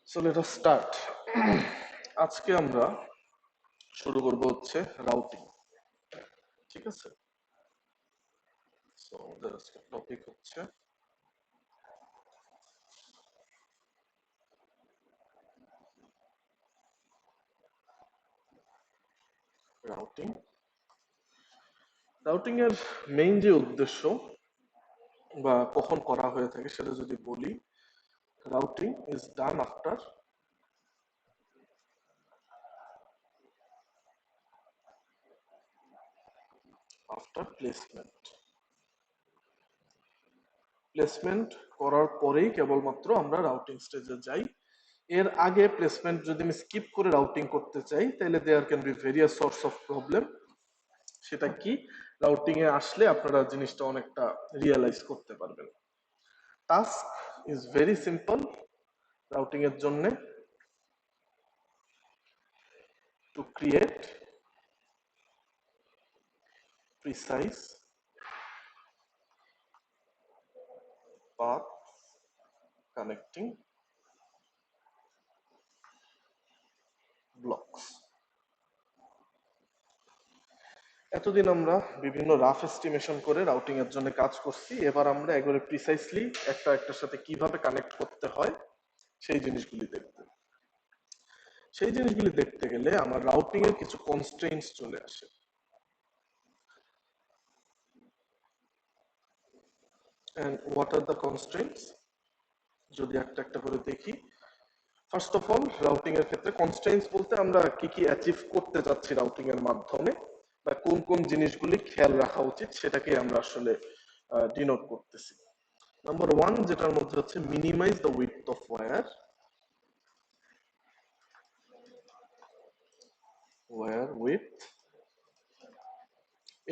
So let us start. আজকে আমরা শুরু করব হচ্ছে রাউটিং। ঠিক আছে, সো আমাদের আজকে টপিক হচ্ছে রাউটিং। রাউটিং এর মেইন যে উদ্দেশ্য বা কখন করা হয়ে থাকে সেটা যদি বলি, routing is done after placement. Placement করার পরেই কেবলমাত্র আমরা রাউটিং স্টেজে যাই। এর আগে প্লেসমেন্ট যদি আমি স্কিপ করে রাউটিং করতে চাই তাহলে there can be various source of problem. সেটা কি, রাউটিং এ আসলে আপনারা জিনিসটা অনেকটা রিয়েলাইজ করতে পারবেন। Task is very simple routing এর জন্য, to create precise path connecting blocks. এতদিন আমরা বিভিন্ন রাফ এস্টিমেশন করে রাউটিং এর জন্য কাজ করছি, এবার আমরা একবারে প্রিসাইসলি একটা একটার সাথে কিভাবে কানেক্ট করতে হয় সেই জিনিসগুলি দেখব। সেই জিনিসগুলি দেখতে গেলে আমার রাউটিং এর কিছু কনস্ট্রেইনটস চলে আসে। এন্ড হোয়াট আর দ্য কনস্ট্রেইনটস, যদি একটা একটা করে দেখি। ফার্স্ট অফ অল, রাউটিং এর ক্ষেত্রে কনস্ট্রেইনটস বলতে আমরা কি কি অ্যাচিভ করতে যাচ্ছি রাউটিং এর মাধ্যমে বা কোন কোন জিনিসগুলি খেয়াল রাখা উচিত সেটাকে আমরা আসলে ডিনোট করতেছি। নাম্বার ওয়ান, যেটার মধ্যে হচ্ছে minimize the width of wire width,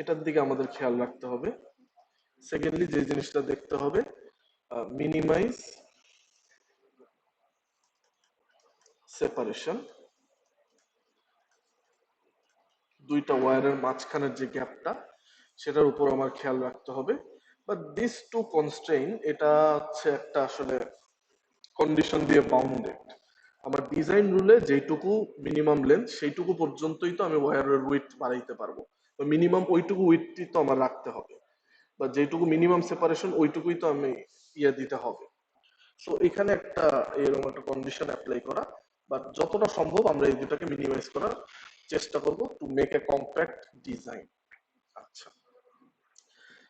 এটার দিকে আমাদের খেয়াল রাখতে হবে। সেকেন্ডলি যে জিনিসটা দেখতে হবে, মিনিমাইজ সেপারেশন, দুইটা ওয়্যারের মাঝখানের যে গ্যাপটা সেটার উপর আমার খেয়াল রাখতে হবে। বাট দিস টু কনস্ট্রেইন, এটা হচ্ছে একটা আসলে কন্ডিশন দিয়ে বাউন্ডেড। আমার ডিজাইন রুলে যেটুকু মিনিমাম লেন্থ সেইটুকু পর্যন্তই তো আমি ওয়্যারের উইডথ বাড়াইতে পারবো, মিনিমাম ওইটুকু উইডথই তো আমার রাখতে হবে, বা যেটুকু মিনিমাম সেপারেশন ওইটুকুই তো আমি দিতে হবে। সো এখানে একটা এরকম একটা কন্ডিশন অ্যাপ্লাই করা, বাট যতটা সম্ভব আমরা এই দুটাকে মিনিমাইজ করার চেষ্টা করব to make a compact design. আচ্ছা,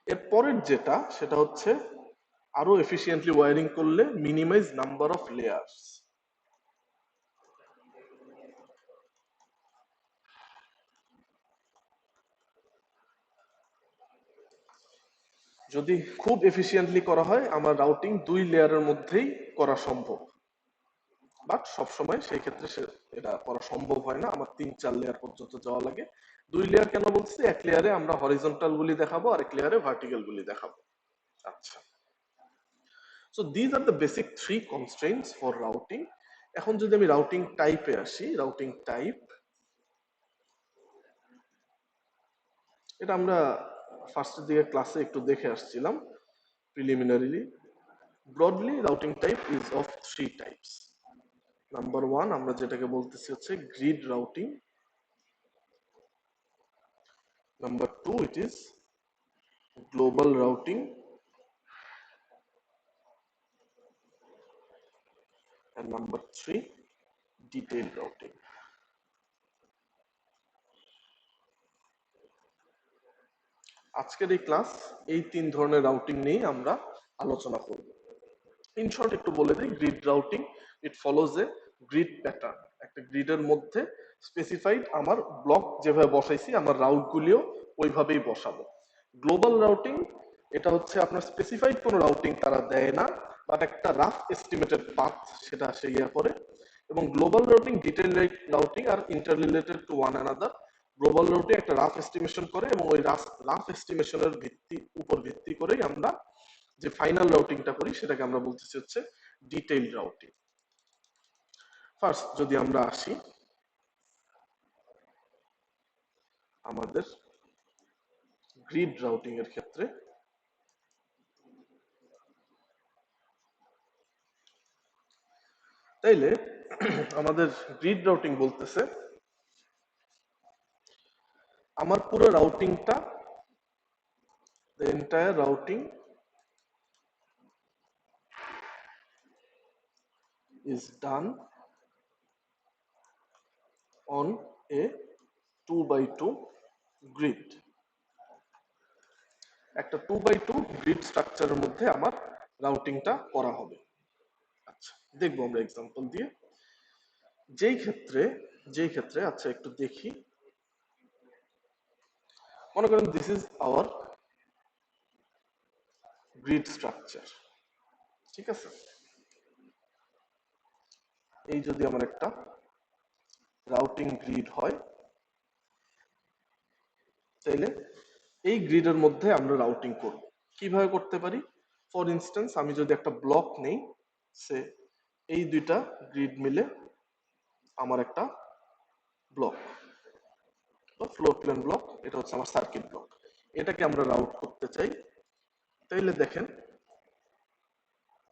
এর পরের যেটা সেটা হচ্ছে আরো এফিশিয়েন্টলি ওয়্যারিং করলে মিনিমাইজ নাম্বার অফ লেয়ার্স। যদি খুব এফিশিয়েন্টলি করা হয় আমার রাউটিং 2 লেয়ারের মধ্যেই করা সম্ভব, বাট সবসময় সেই ক্ষেত্রে এটা করা সম্ভব হয় না, আমার 3-4 লেয়ার পর্যন্ত যাওয়া লাগে। 2 লেয়ার কেন বলছি, এক লেয়ারে আমরা হরিজন্টাল গুলি দেখাবো আর এক লেয়ারে ভার্টিক্যাল গুলি দেখাবো। আচ্ছা, so these are the basic 3 constraints for routing. এখন যদি আমি রাউটিং টাইপে আসি, রাউটিং টাইপ, এটা আমরা ফার্স্টের দিকে ক্লাসে একটু দেখে আসছিলাম preliminarily. Broadly routing type is of 3 types. Number one, আমরা যেটাকে বলতেছি হচ্ছে grid routing. Number two, it is global routing, and number 3, detailed routing. আজকের এই ক্লাস এই 3 ধরনের রাউটিং নিয়ে আমরা আলোচনা করব। ইন শর্ট একটু বলে দিই, গ্রিড রাউটিং, ইট ফলোজ এ গ্রিড প্যাটার্ন। একটা গ্রিডের মধ্যে স্পেসিফাইড আমার ব্লক যেভাবে বসাইছি আমার রাউট গুলিও ওইভাবেই বসাবো। গ্লোবাল রাউটিং, এটা হচ্ছে আপনার স্পেসিফাইড কোনো রাউটিং তারা দেয় না, বাট একটা রাফ এস্টিমেটেড পাথ সেটা সে করে। এবং গ্লোবাল রাউটিং, ডিটেইল রাউটিং আর inter related to one another. Global routing একটা রাফ এস্টিমেশন করে এবং ওই রাফ এস্টিমেশনের ভিত্তি করেই আমরা যে ফাইনাল রাউটিংটা করি সেটাকে আমরা বলতেছি হচ্ছে ডিটেইল রাউটিং। ফার্স্ট যদি আমরা আসি আমাদের গ্রিড রাউটিং এর ক্ষেত্রে, তাইলে আমাদের গ্রিড রাউটিং বলতেছে আমার পুরো রাউটিংটা, the entire routing is done on a 2x2 grid। একটা 2x2 গ্রিড স্ট্রাকচারের মধ্যে আমার রাউটিংটা করা হবে। আচ্ছা, দেখবো আমরা এক্সাম্পল দিয়ে। যেই ক্ষেত্রে আচ্ছা একটু দেখি, মনে করেন this is hour grid structure, ঠিক আছে? এই যদি আমার একটা রাউটিং গ্রিড হয়, তাইলে এই গ্রিডের মধ্যে আমরা রাউটিং করব। কিভাবে করতে পারি? ফর ইনস্ট্যান্স আমি যদি একটা ব্লক নেই, সে এই দুইটা গ্রিড মিলে আমার একটা ব্লক বা ফ্লোর প্ল্যান ব্লক, এটা হচ্ছে আমার সার্কিট ব্লক, এটাকে আমরা রাউট করতে চাই। তাইলে দেখেন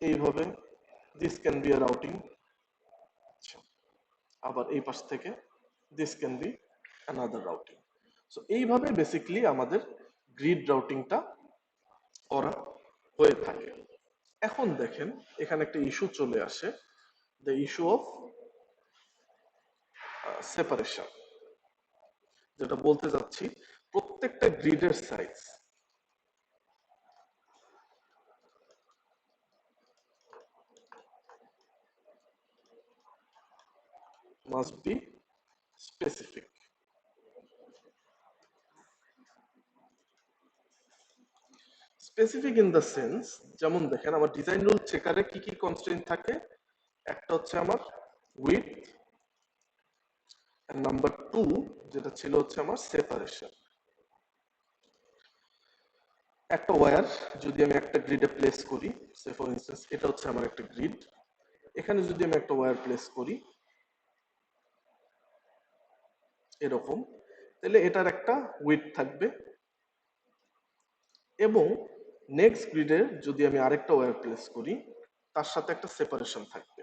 এইভাবে this can be a routing, আবার এই পাশ থেকে this can B another routing. So এইভাবে বেসিক্যালি আমাদের গ্রিড রাউটিংটা করা হয়ে থাকে। এখন দেখেন এখানে একটা ইস্যু চলে আসে, দ্য ইস্যু অফ সেপারেশন। যেটা বলতে যাচ্ছি, প্রত্যেকটা গ্রিডের size must be specific. Specific in the sense, যেমন দেখেন আমার ডিজাইন রুল চেকারে কি কি কনস্ট্রেইন্ট থাকে। একটা হচ্ছে আমার উইথ, নাম্বার 2 যেটা ছিল হচ্ছে আমার সেপারেশন। একটা ওয়্যার যদি আমি একটা গ্রিডে প্লেস করি, সে ফর ইনস্টেন্স এটা হচ্ছে আমার একটা গ্রিড, এখানে যদি আমি একটা ওয়্যার প্লেস করি এরকম, তাহলে এটার একটা উইথ থাকবে, এবং নেক্সট গ্রিডে যদি আমি আরেকটা ওয়্যার প্লেস করি তার সাথে একটা সেপারেশন থাকবে।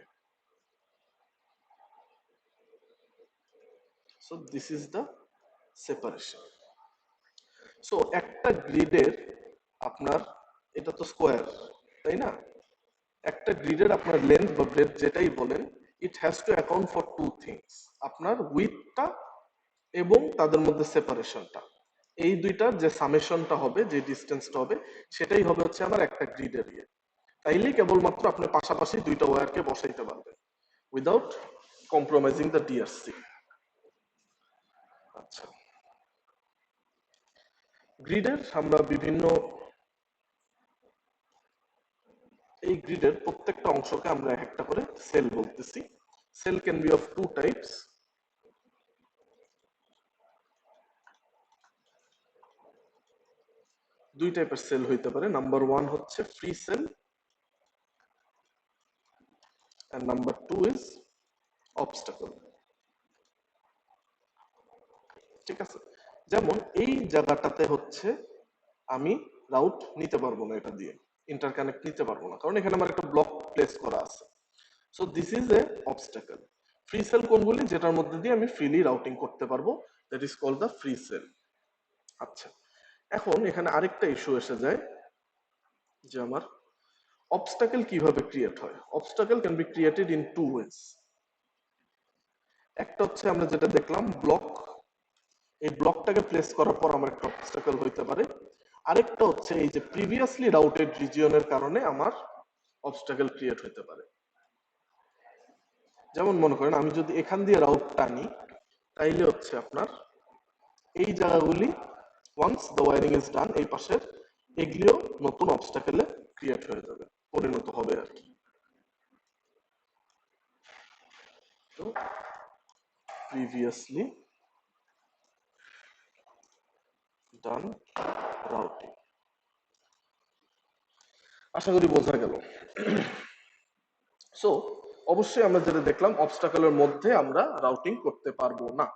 So this is the separation. So একটা গ্রিডের আপনার, এটা তো স্কোয়ার তাই না, একটা গ্রিডের আপনার লেন্থ বা ব্রেডথ যেটাই বলেন, it has to account for two things, আপনার উইথটা এবং তাদের মধ্যে সেপারেশনটা। এই দুইটার যে সামেশনটা হবে, যে ডিস্টেন্সটা হবে, সেটাই হবে হচ্ছে আমার একটা গ্রিডের ইয়ে। তাইলেই কেবলমাত্র আপনি পাশাপাশি দুইটা ওয়্যারকে বসাইতে পারবেন উইদাউট কম্প্রোমাইজিং দ্য ডিআরসি। আচ্ছা, গ্রিডের আমরা বিভিন্ন, এই গ্রিডের প্রত্যেকটা অংশকে আমরা এক একটা করে সেল বলতেছি। Cell can be of two types. দুই টাইপের সেল হইতে পারে। নাম্বার 1 হচ্ছে free cell, and number 2 is obstacle। ঠিক আছে, যেমন এই জায়গাটাতে হচ্ছে আমি রাউট নিতে পারবো না, এটা দিয়ে ইন্টারকানেক্ট নিতে পারবো না, কারণ এখানে আমার একটা ব্লক প্লেস করা আছে। So this is a obstacle. Free cell কোনগুলি? যেটার মধ্যে দিয়ে আমি ফ্রিলি রাউটিং করতে পারবো, that is called the free cell. আচ্ছা, এখন এখানে আরেকটা ইস্যু এসে যায় যে আমার অবস্টাকল কিভাবে ক্রিয়েট হয়। Obstacle can be created in two ways. একটা হচ্ছে আমরা যেটা দেখলাম ব্লক, এই ব্লকটাকে প্লেস করার পর আমার একটা অবস্টাকল হইতে পারে। আরেকটা হচ্ছে এই যে প্রিভিয়াসলি রাউটেড রিজিয়নের কারণে আমার অবস্টাকল ক্রিয়েট হইতে পারে। যেমন মনে করেন আমি যদি এখান দিয়ে রাউট টানি, তাইলে হচ্ছে আপনার এই জায়গাগুলি once the wiring is done, এই পাশের এগুলিও নতুন অবস্টাকলে ক্রিয়েট হয়ে যাবে, পরিণত হবে আর কি। তো প্রিভিয়াসলি ডান রাউটিং, আশা করি বোঝা গেল। সো অবশ্যই আমরা যেটা দেখলাম, অবস্টাকলের মধ্যে আমরা রাউটিং করতে পারবো না।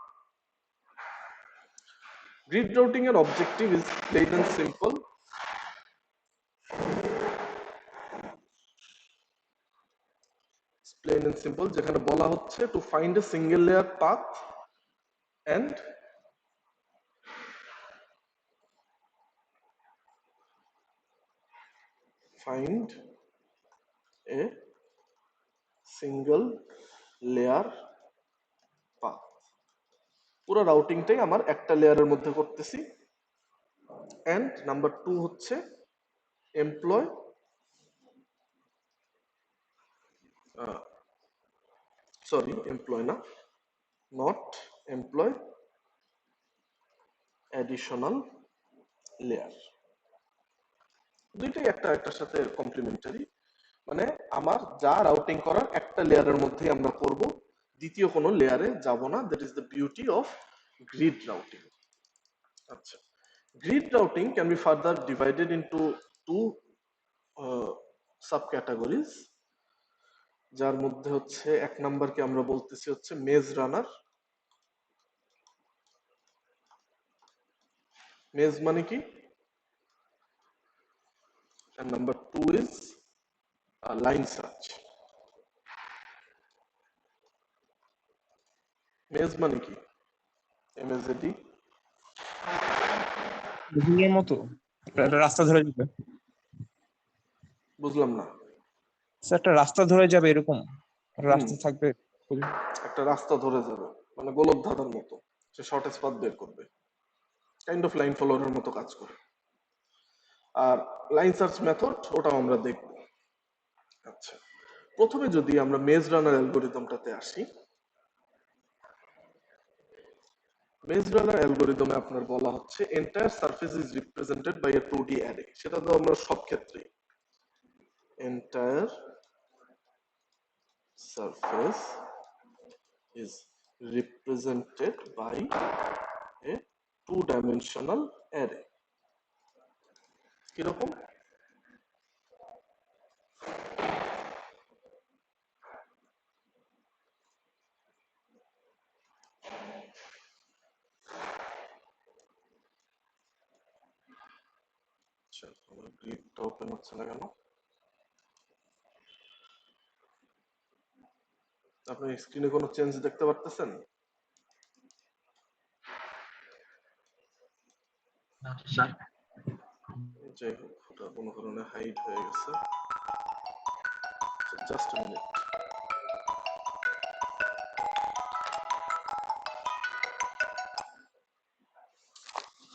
গ্রিড রাউটিং এর objective is plain and simple, plain and simple, যেখানে বলা হচ্ছে to find a single layer path and find a single layer path। পুরো রাউটিংটাই আমার একটা লেয়ারের মধ্যে করতেছি। এন্ড নাম্বার 2 হচ্ছে এমপ্লয় এমপ্লয় না, নট এমপ্লয় অ্যাডিশনাল লেয়ার। দুইটাই একটা একটার সাথে কমপ্লিমেন্টারি, মানে আমার যা রাউটিং করার একটা লেয়ারের মধ্যেই আমরা করব, দ্বিতীয় কোনো লেয়ারে যাব না। That is the beauty of grid routing. আচ্ছা, grid routing can be further divided into two subcategories, যার মধ্যে হচ্ছে এক নাম্বারকে আমরা বলতেছি হচ্ছে মেজ রানার। মেজ মানে কি? and number 2 is line search। মেজ মানে কি? এমএজএডি বুঝিংয়ের মতো একটা রাস্তা ধরে যাবে, বুঝলাম না। একটা রাস্তা ধরে যাবে, এরকম রাস্তা থাকবে, একটা রাস্তা ধরে যাবে মানে গোলক ধাঁধার মতো, সে শর্টেজ পাথ বের করবে, কাইন্ড অফ লাইন ফলোয়ারের মতো কাজ করে। আর লাইন সার্চ মেথড ওটাও আমরা দেখব। আচ্ছা, প্রথমে যদি আমরা মেজ রানার অ্যালগরিদমটাতে আসি, মেজ রানার অ্যালগরিদমে আপনার বলা হচ্ছে entire surface is represented by a 2D array. সেটা তো আমরা সব ক্ষেত্রে entire surface is represented by a two-dimensional array। কিরকম? আচ্ছা, আমার গ্রিডটা ওপেন হচ্ছে না কেন? আপনি স্ক্রিনে কোনো চেঞ্জ দেখতে পারতেছেন? স্যার যাই হোক, ওটা কোনো কারণে হাইড হয়ে গেছে। Just a minute.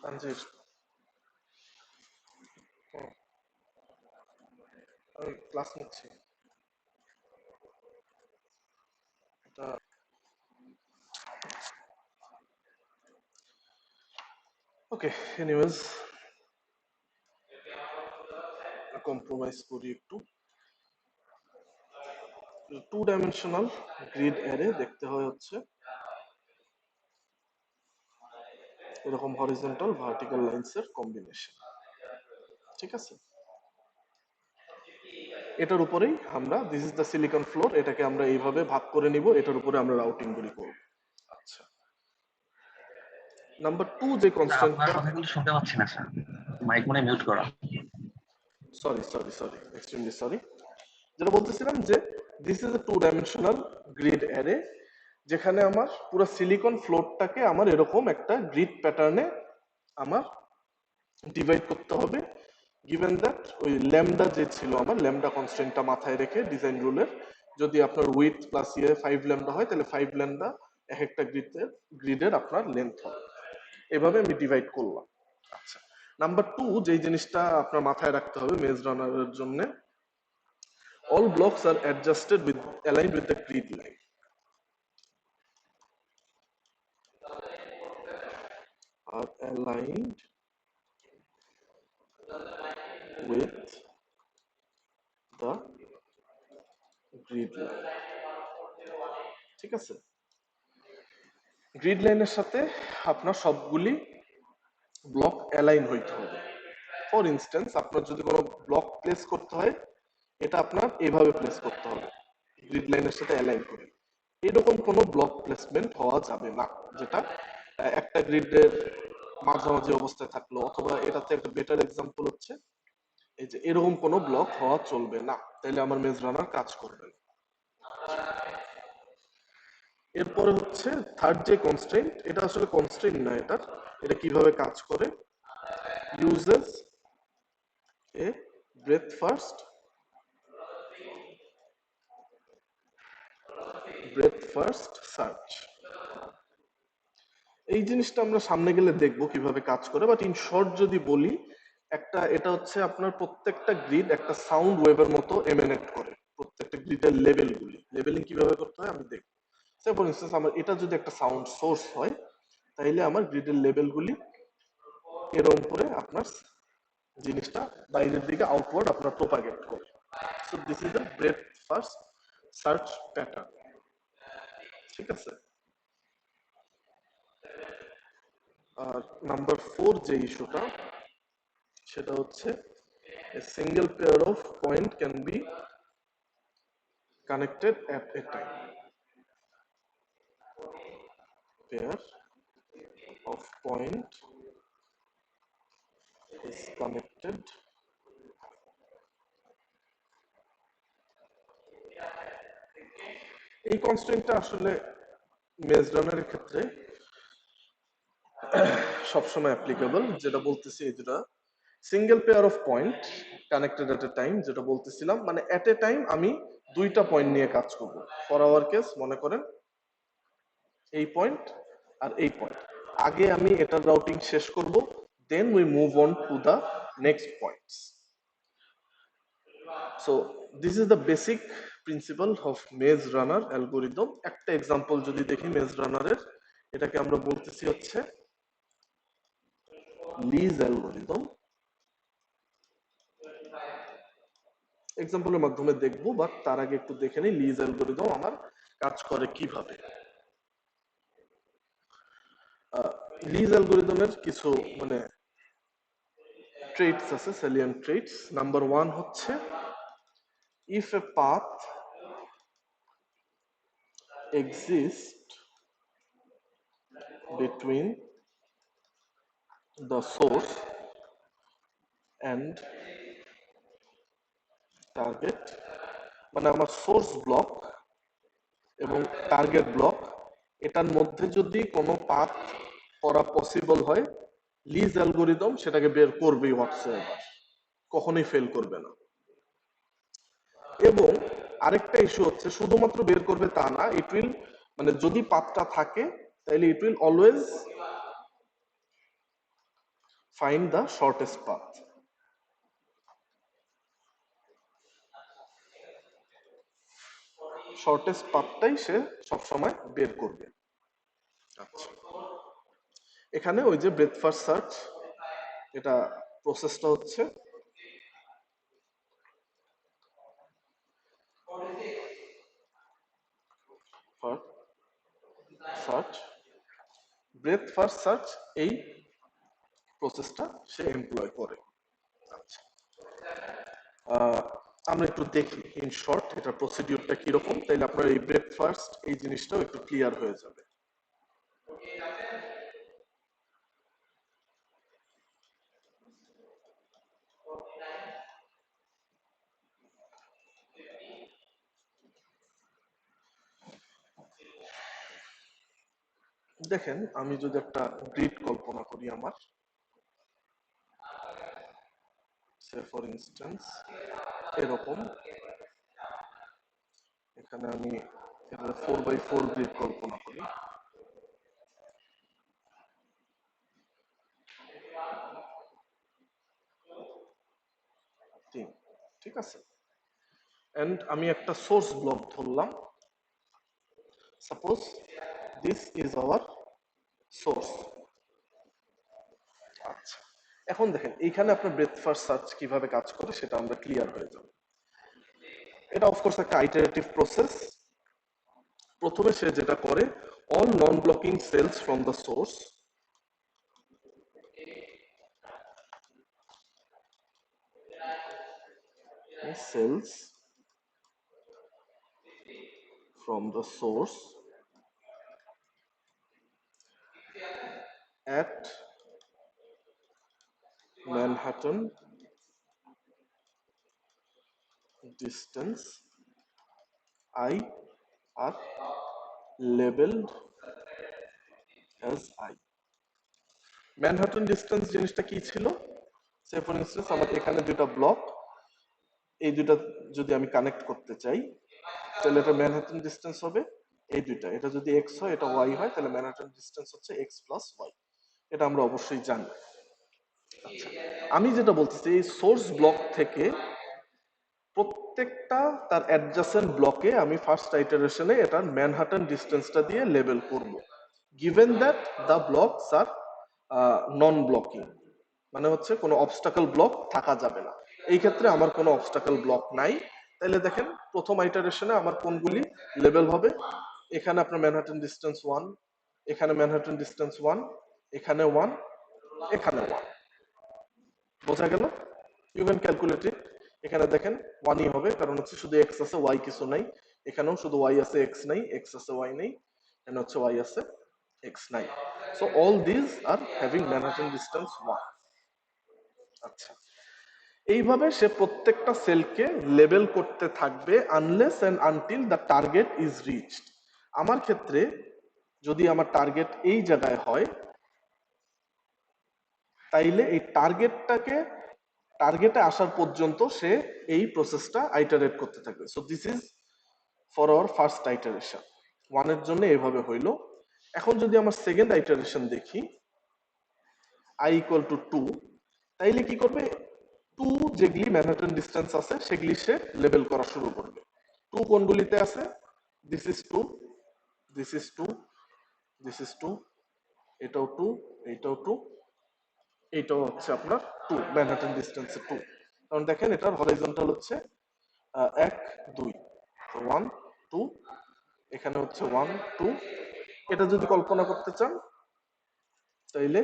তানজির, আমি ক্লাস নিচ্ছি। এটা ওকে, এনিওয়েজ কম্প্রোমাইজ করি একটু। টু ডাইমেনশনাল গ্রিড অ্যারে দেখতে হয় হচ্ছে এরকম হরিজন্টাল ভার্টিক্যাল লাইনসের কম্বিনেশন। ঠিক আছে, এটার উপরেই আমরা this is the silicon floor, এটাকে আমরা এইভাবে ভাগ করে নিব, এটার উপরে আমরা রাউটিং গুলি করব। আচ্ছা, নাম্বার 2 যে আপনার কনস্ট্যান্টটা, কথা কিন্তু শুনতে পাচ্ছি না স্যার, মাইক মনে মিউট করা। Sorry extremely sorry. যেটা বলতেছিলাম যে this is a two dimensional grid array, যেখানে আমার পুরো সিলিকন ফ্লোরটাকে আমার এরকম একটা গ্রিড প্যাটার্নে আমার ডিভাইড করতে হবে। গিভেন দ্যাট ওই ল্যামডা যে ছিল আমার, ল্যামডা কনস্ট্যান্টটা মাথায় রেখে ডিজাইন রুলের, যদি আপনার উইথ প্লাস 5 ল্যামডা হয়, তাহলে 5 ল্যামডা এক একটা গ্রিডের আপনার লেন্থ হবে। এভাবে আমি ডিভাইড করলাম। আচ্ছা, নাম্বার 2 যেই জিনিসটা আপনার মাথায় রাখতে হবে মেজ রানারের জন্য, all blocks are adjusted with aligned with the grid line। are aligned with the grid line। ঠিক আছে, গ্রিড লাইনের সাথে আপনার সবগুলি ব্লক অ্যালাইন হইতে হবে। ফর ইনস্ট্যান্স, আপনার যদি কোনো ব্লক প্লেস করতে হয়, এটা আপনার এইভাবে প্লেস করতে হবে গ্রিড লাইনের সাথে অ্যালাইন করে। এরকম কোনো ব্লক প্লেসমেন্ট হওয়া যাবে না যেটা একটা গ্রিডের মাঝামাঝি অবস্থায় থাকলো, অথবা এটাতে একটা বেটার এক্সাম্পল হচ্ছে এই যে এরকম কোনো ব্লক হওয়া চলবে না, তাহলে আমার মেজ রানার কাজ করবে না। এরপরে হচ্ছে থার্ড যে কনস্ট্রেন্ট, এটা আসলে কনস্ট্রেন্ট না, এটা কিভাবে কাজ করে, ইউজেস এ ব্রেথ ফার্স্ট সার্চ। এই জিনিসটা আমরা সামনে গেলে দেখবো কিভাবে কাজ করে, বাট ইন শর্ট যদি বলি, এটা হচ্ছে আপনার প্রত্যেকটা গ্রিড একটা সাউন্ড ওয়েভের মতো এমানেট করে। প্রত্যেকটা গ্রিডের লেভেলিং কিভাবে করতে হয় আমি দেখবো। ফর ইনস্টেন্স আমার এটা যদি একটা সাউন্ড সোর্স হয়, তাইলে আমার গ্রিডের লেভেলগুলি এরকম করে আপনার জিনিসটা বাইরের দিকে আউটওয়ার্ড আপনার প্রোপাগেট করে। So this is the breadth first search pattern. ঠিক আছে। আর নাম্বার 4 যে ইস্যুটা, সেটা হচ্ছে a single pair of point can be connected at a time. Pair of point is connected এই কনস্ট্রেন্টটা আসলে মেজ রানারের ক্ষেত্রে সবসময় অ্যাপ্লিকেবল। যেটা বলতেছি যেটা single pair of point connected at A time, যেটা বলতেছিলাম মানে এট এ টাইম আমি দুইটা পয়েন্ট নিয়ে কাজ করব। ফর আওয়ার কেস মনে করেন এই পয়েন্ট আর এই পয়েন্ট, আগে আমি এটার রাউটিং শেষ করব, then we move on to the next points. So this is the basic principle of maze runner algorithm. একটা এক্সাম্পল যদি দেখি মেজ রানারের, এটাকে আমরা বলতেছি হচ্ছে লিজ অ্যালগোরিদম। এক্সাম্পলের মাধ্যমে দেখবো, বাট তার আগে একটু দেখে নিই লিজ অ্যালগোরিদম আমার কাজ করে কিভাবে। লিজ অ্যালগোরিদমের কিছু মানে ট্রেটস আছে, স্যালিয়েন্ট ট্রেটস। নাম্বার 1 হচ্ছে if a path exists between the source and target, মানে আমার সোর্স ব্লক এবং টার্গেট ব্লক এটার মধ্যে যদি কোনো পাথ করা পসিবল হয়, লিজ অ্যালগোরিদম সেটাকে বের করবেই হোয়াটসঅ্যাপ, কখনোই ফেল করবে না। এবং আরেকটা ইস্যু হচ্ছে শুধুমাত্র বের করবে তা না, ইট উইল মানে যদি পাথটা থাকে তাহলে it will always find the shortest path. Shortest পাথটাই সে সবসময় বের করবে। আচ্ছা, এখানে ওই যে ব্রেথ ফার্স্ট সার্চ, এটা প্রসেসটা হচ্ছে সার্চ, ব্রেথ ফার্স্ট সার্চ এই প্রসেসটা সে এমপ্লয় করে। আচ্ছা, আমরা একটু দেখি ইন শর্ট এটা প্রসিডিউরটা কিরকম, তাইলে আপনার এই ব্রেথ ফার্স্ট এই জিনিসটাও একটু ক্লিয়ার হয়ে যাবে। দেখেন আমি যদি একটা গ্রিড কল্পনা করি আমার, সে ফর ইনস্ট্যান্স এরকম, এখানে আমি 4x4 গ্রিড কল্পনা করি। ঠিক আছে, এন্ড আমি একটা সোর্স ব্লক ধরলাম, suppose this is our source. আচ্ছা, এখন দেখেন এইখানে আপনার ব্রেথ ফার্স্ট সার্চ কিভাবে কাজ করে সেটা আমরা ক্লিয়ার হয়ে যাব। এটা অফকোর্স একটা আইটারেটিভ প্রসেস। প্রথমে সে যেটা করে, all non blocking cells from the source cells from the source at Manhattan distance I are labeled as I. Manhattan distance জিনিসটা কি ছিল? সে ফর ইনস্টেন্স আমার এখানে দুটো ব্লক, এই দুটো যদি আমি কানেক্ট করতে চাই তাহলে এটা ম্যানহাটন ডিস্টেন্স হবে এই দুইটা। এটা যদি এক্স হয়, এটা ওয়াই হয়, তাহলে ম্যানহাটন ডিস্টেন্স হচ্ছে এক্স প্লাস ওয়াই। এটা আমরা অবশ্যই জানি। আচ্ছা, আমি যেটা বলতেছি এই সোর্স ব্লক থেকে প্রত্যেকটা তার অ্যাডজাসেন্ট ব্লকে আমি ফার্স্ট আইটারেশনে এটার ম্যানহাটন ডিস্টেন্সটা দিয়ে লেবেল করব, given that the blocks are non blocking, মানে হচ্ছে কোনো অবস্টাকল ব্লক থাকা যাবে না। এই ক্ষেত্রে আমার কোনো অবস্টাকল ব্লক নাই। তাহলে দেখেন প্রথম আইটারেশনে আমার কোনগুলি লেবেল হবে? এখানে আপনার ম্যানহাটন ডিস্টেন্স 1, এখানে ম্যানহাটন ডিস্টেন্স 1, এখানে 1, এখানে 1। বোঝা গেল? ইউ ক্যান ক্যালকুলেট ইট। এখানে দেখেন 1ই হবে, কারণ হচ্ছে শুধু এক্স আছে, ওয়াই কিছু নাই। এখানেও শুধু ওয়াই আছে, এক্স নাই, এক্স আছে, ওয়াই নেই। এখানে হচ্ছে ওয়াই আছে, এক্স নাই। So all these are having Manhattan distance 1। আচ্ছা, এইভাবে সে প্রত্যেকটা সেলকে লেবেল করতে থাকবে unless and until the target is reached. আমার ক্ষেত্রে যদি আমার টার্গেট এই জায়গায় হয়, তাইলে এই টার্গেটে আসার পর্যন্ত সে এই প্রসেসটা আইটারেট করতে থাকবে। So this is for our first iteration. 1 এর জন্য এভাবে হইলো। এখন যদি আমার সেকেন্ড আইটারেশন দেখি, i ইকুয়াল টু 2, তাইলে কি করবে? 2 যেগুলি ম্যানহাটন ডিস্টেন্স আছে সেগুলি সে লেবেল করা শুরু করবে। 2 কোনগুলিতে আছে? This is 2, this is 2, this is 2, এটাও 2, এটাও 2, এইটাও হচ্ছে আপনার 2, ম্যানহাটন ডিস্টেন্সে 2। কারণ দেখেন এটার হরাইজন্টাল হচ্ছে 1 2, 1 2, এখানে হচ্ছে 1 2। এটা যদি কল্পনা করতে চান তাইলে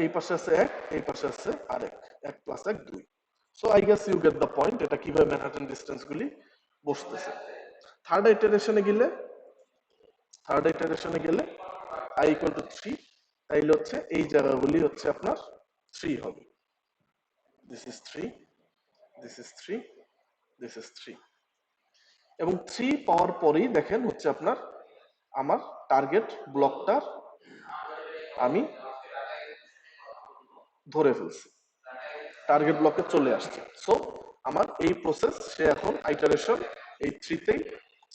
এই পাশে আছে 1, এই পাশে আছে আরেক, 1 plus 1 2। So I guess you get the point, এটা কিভাবে ম্যানহাটন ডিস্টেন্স গুলি বসতেছে। থার্ড আইটারেশনে গেলে i ইকুয়াল টু 3, তাইলে হচ্ছে এই জায়গাগুলি হচ্ছে আপনার 3 হবে। This is 3, this is 3, this is 3। এবং 3 পাওয়ার পরেই দেখেন হচ্ছে আপনার আমার টার্গেট ব্লকটার আমি ধরে ফেলছি, টার্গেট ব্লকে চলে আসছে। সো আমার এই প্রসেস সে এখন আইটারেশন এই 3 তেই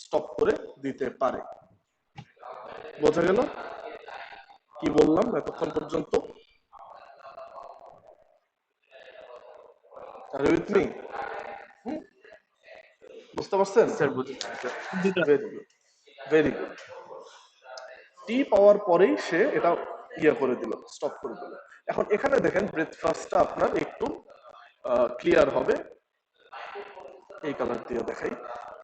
স্টপ করে দিতে পারে। বোঝা গেল কি বললাম এতক্ষণ পর্যন্ত? Are with me? বুঝতে পারছেন? স্যার বুঝেছি sir. Very good, very good. T পাওয়ার পরেই সে এটা করে দিল, স্টপ করে দিল। এখন এখানে দেখেন ব্রেকফাস্টটা আপনার একটু ক্লিয়ার হবে। এই কালার দিয়ে দেখাই।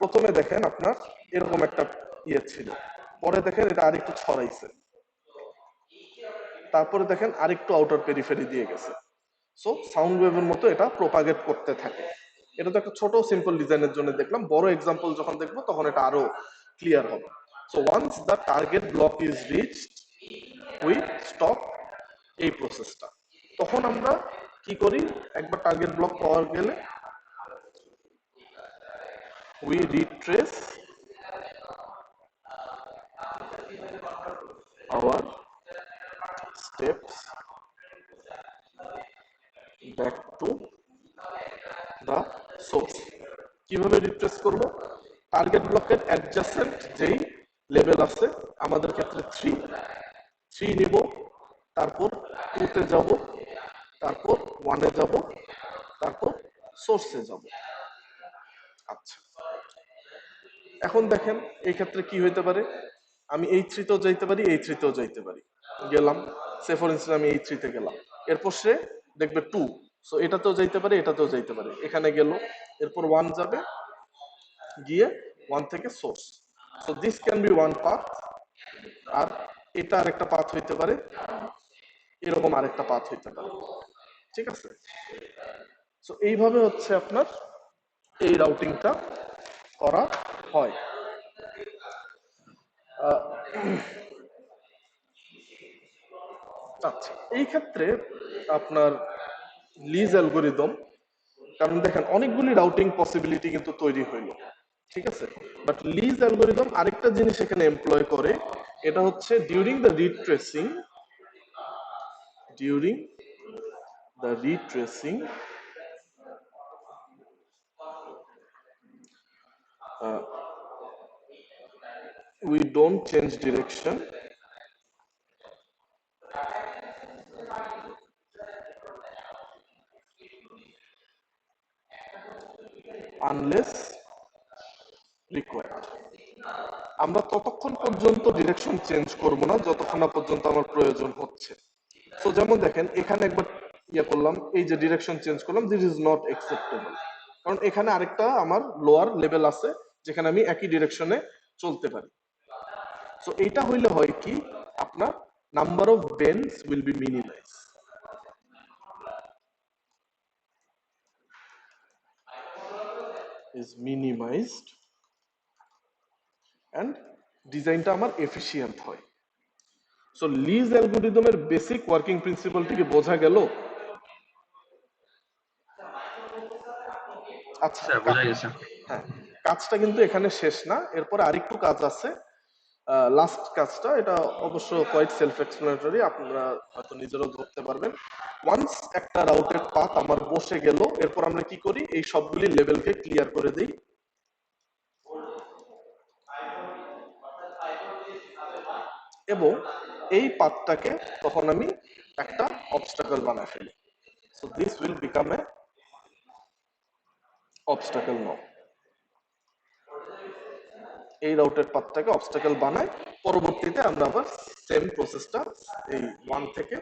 প্রথমে দেখেন আপনার এরকম একটা ছিল, পরে দেখেন এটা আরেকটু ছড়াইছে, তারপরে দেখেন আরেকটু আউটার পেরিফেরি দিয়ে গেছে। সো সাউন্ড ওয়েভের মতো এটা প্রোপাগেট করতে থাকে। এটা তো একটা ছোট সিম্পল ডিজাইনের জন্য দেখলাম, বড় এক্সাম্পল যখন দেখবো তখন এটা আরো ক্লিয়ার হবে। So once the target block is reached we stop এই প্রসেসটা। তখন আমরা কি করি? একবার টার্গেট ব্লক পাওয়া গেলে we retrace our steps back to the source. কিভাবে রিট্রেস করব? টার্গেট ব্লকের অ্যাডজাসেন্ট যেই লেভেল আছে, আমাদের ক্ষেত্রে 3 নিব, তারপর 2 তে যাব, তারপর 1 এ যাব, তারপর সোর্সে যাব। আচ্ছা, এখন দেখেন এই ক্ষেত্রে কি হইতে পারে? আমি এই 3 তেও যাইতে পারি, এই 3 তেও যাইতে পারি। গেলাম, সে ফর ইনস্টেন্স আমি এই 3 তে গেলাম, এরপর সে দেখবে 2, সো এটাতেও যাইতে পারে, এটাতেও যাইতে পারে। এখানে গেল, এরপর 1 যাবে, গিয়ে 1 থেকে source. So this can be one path. আর এটা আরেকটা পাথ হইতে পারে, এরকম আরেকটা পাথ হইতে পারে। ঠিক আছে? সো এইভাবে হচ্ছে আপনার এই রাউটিংটা করা হয়। আচ্ছা, এই ক্ষেত্রে আপনার লিজ অ্যালগোরিদম, কারণ দেখেন অনেকগুলি রাউটিং পসিবিলিটি কিন্তু তৈরি হইল। ঠিক আছে, বাট লিজ অ্যালগোরিদম আরেকটা জিনিস এখানে এমপ্লয় করে, এটা হচ্ছে during the retracing, during the retracing we don't change direction unless required. আমরা ততক্ষণ পর্যন্ত ডিরেকশন চেঞ্জ করব না যতক্ষণ না পর্যন্ত আমার প্রয়োজন হচ্ছে। সো যেমন দেখেন এখানে একবার ইয়ে করলাম, এই যে ডিরেকশন চেঞ্জ করলাম, দিস ইজ নট অ্যাকসেপ্টেবল, কারণ এখানে আরেকটা আমার লোয়ার লেভেল আছে যেখানে আমি একই ডিরেকশনে চলতে পারি। সো এইটা হইলে হয় কি, আপনার number of bends will be minimize, is minimized and ডিজাইনটা আমার এফিশিয়েন্ট হয়। সো লিজ অ্যালগোরিদমের বেসিক ওয়ার্কিং প্রিন্সিপালটি কি বোঝা গেল? আচ্ছা, স্যার বোঝা গেছে। হ্যাঁ, কাজটা কিন্তু এখানে শেষ না, এরপরে আরেকটু কাজ আছে। লাস্ট কাজটা, এটা অবশ্য কোয়াইট সেলফ এক্সপ্লেনেটরি, আপনারা হয়তো নিজেরাও ধরতে পারবেন। ওয়ান্স একটা রাউটের পাথ আমার বসে গেল, এরপর আমরা কি করি, এই সবগুলি লেভেলকে ক্লিয়ার করে দিই, এবং এই পাথটাকে তখন আমি একটা অবস্টাকল বানায় ফেলি। So this will become a obstacle নব। এই রাউটের পাথটাকে অবস্টাকল বানায়, পরবর্তীতে আমরা আবার সেম প্রসেসটা এই 1 থেকে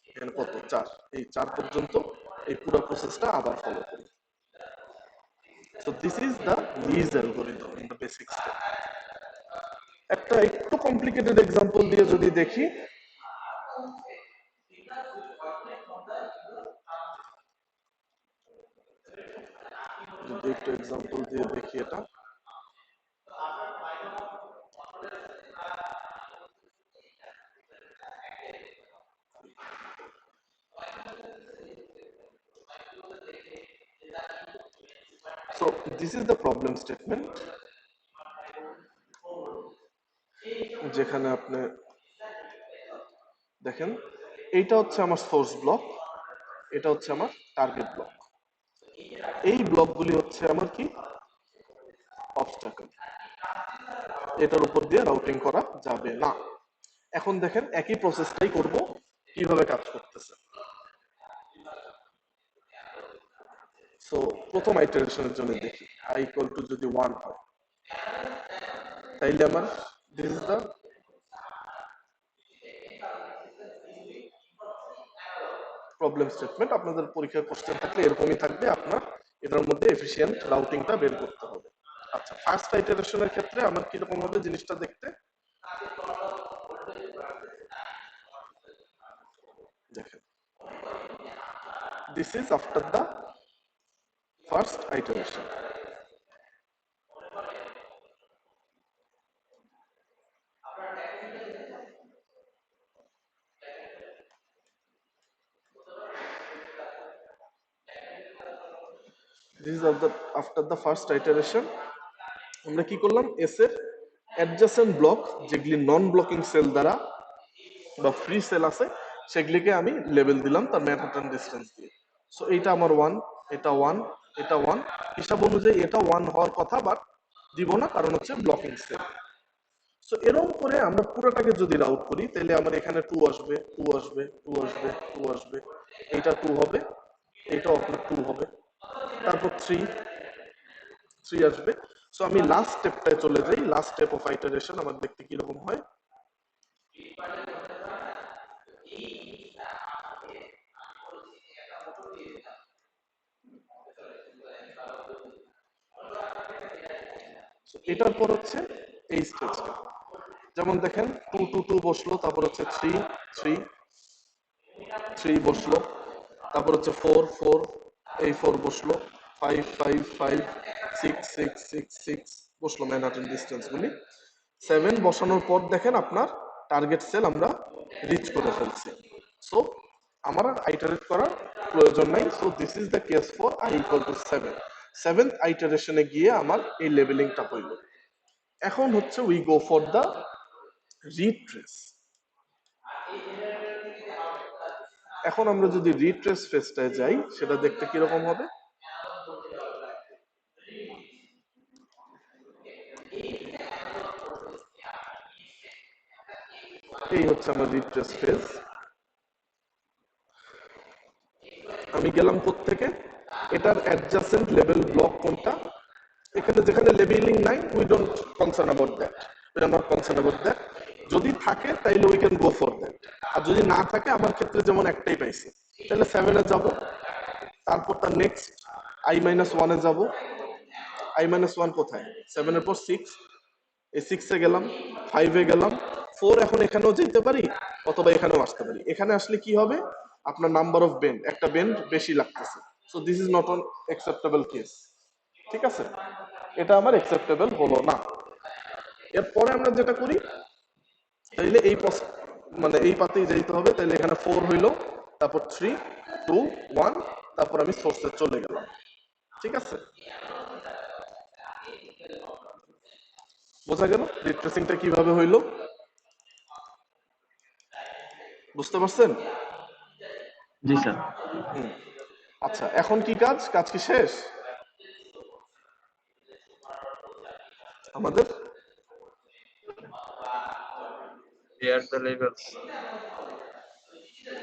এখানে কত 4, এই 4 পর্যন্ত এই পুরো প্রসেসটা আবার ফলো করি। So this is the Lee's algorithm in the basic step. একটা একটু কমপ্লিকেটেড এক্সাম্পল দিয়ে যদি দেখি, যদি একটু এক্সাম্পল দিয়ে দেখি এটা, so this is the problem statement, যেখানে আপনি দেখেন এইটা হচ্ছে আমার সোর্স ব্লক, এটা হচ্ছে আমার টার্গেট ব্লক, এই ব্লকগুলি হচ্ছে আমার কি অবস্টাকল, এটার উপর দিয়ে রাউটিং করা যাবে না। এখন দেখেন একই প্রসেসটাই করব, কিভাবে কাজ করতেছে। সো প্রথম আইটারেশনের জন্য দেখি i ইকুয়াল টু যদি 1 হয়, তাইলে আমার this is the problem statement. আপনাদের পরীক্ষার কোশ্চেন থাকলে এরকমই থাকবে, আপনার এটার মধ্যে এফিশিয়েন্ট রাউটিংটা বের করতে হবে। আচ্ছা, ফার্স্ট আইটারেশনের ক্ষেত্রে আমার কিরকম হবে জিনিসটা দেখতে, দেখেন this is after the first iteration. This is after the first iteration, আমরা কি করলাম, এস এর অ্যাডজাসেন্ট ব্লক যেগুলি নন ব্লকিং সেল দ্বারা বা ফ্রি সেল আছে সেগুলিকে আমি লেবেল দিলাম তার ম্যানহাটন ডিসটেন্স দিয়ে। সো এইটা আমার 1, এটা 1, এটা 1, হিসাব অনুযায়ী এটা 1 হওয়ার কথা, বাট দিব না কারণ হচ্ছে ব্লকিং সেল। সো এরকম করে আমরা পুরোটাকে যদি রাউট করি তাহলে আমার এখানে 2 আসবে, 2 আসবে, 2 আসবে, 2 আসবে, এইটা 2 হবে, এইটাও আপনার 2 হবে, তারপর 3 আসবে। সো আমি লাস্ট স্টেপটায় চলে যাই, লাস্ট স্টেপ অফ আইটারেশন আমার দেখতে কি রকম হয়। এটার পর হচ্ছে এই স্টেজটা, যেমন দেখেন 2 2 2 বসলো, তারপর হচ্ছে 3 3 3 বসলো, তারপর হচ্ছে 4 4, এই 4 বসলো, 5 5 5 6 6 6 6 বসলো ম্যানহাটন ডিসটেন্স গুলি। 7 বসানোর পর দেখেন আপনার টার্গেট সেল আমরা রিচ করে ফেলছি। সো আমার আর আইটারেট করার প্রয়োজন নাই। So this is the case for i equal to 7। Seventh আইটারেশনে গিয়ে আমার এই লেবেলিংটা হইল। এখন হচ্ছে we go for the retrace. এখন আমরা যদি রিট্রেস ফেজটায় যাই সেটা দেখতে কিরকম হবে। এই হচ্ছে আমার রিট্রেস ফেজ। আমি গেলাম কোত্থেকে, এটার অ্যাডজাসেন্ট লেভেল ব্লক কোনটা, এখানে যেখানে লেবেলিং নাই we don't concern about that, we are not concern about that. যদি থাকে তাইলে we can go for that, আর যদি না থাকে আমার ক্ষেত্রে যেমন একটাই পাইছি তাহলে 7-এ যাব, তারপর তার নেক্সট i-1-এ যাব। i-1 কোথায়, 7-এর পর 6, এই 6-এ গেলাম, 5-এ গেলাম, 4 এখন এখানেও যেতে পারি অথবা এখানেও আসতে পারি। এখানে আসলে কি হবে, আপনার নাম্বার অফ বেন্ড, একটা বেন্ড বেশি লাগতেছে, so this is not on acceptable case. ঠিক আছে, এটা আমার অ্যাকসেপ্টেবল হলো না। এরপরে আমরা যেটা করি, তাইলে এই মানে এই পাতেই যেতে হবে, তাইলে এখানে 4 হইলো, তারপর 3 2 1, তারপর আমি সোর্সে চলে গেলাম। ঠিক আছে, বোঝা গেল রিট্রেসিংটা কিভাবে হইলো, বুঝতে পারছেন? জি স্যার। আচ্ছা, এখন কি কাজ, কাজ কি শেষ আমাদের? clear the levels.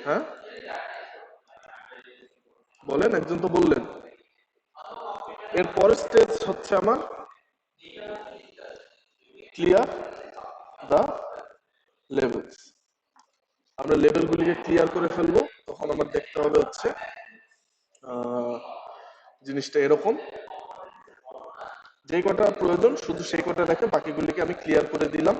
হ্যাঁ বলেন, একজন তো বললেন। এর পরের স্টেজ হচ্ছে আমার ক্লিয়ার দা লেভেলস। আমরা লেভেলগুলিকে ক্লিয়ার করে ফেলবো, তখন আমার দেখতে হবে হচ্ছে জিনিসটা এরকম, যে কটা প্রয়োজন শুধু সেই কটা রেখে বাকিগুলিকে আমি ক্লিয়ার করে দিলাম।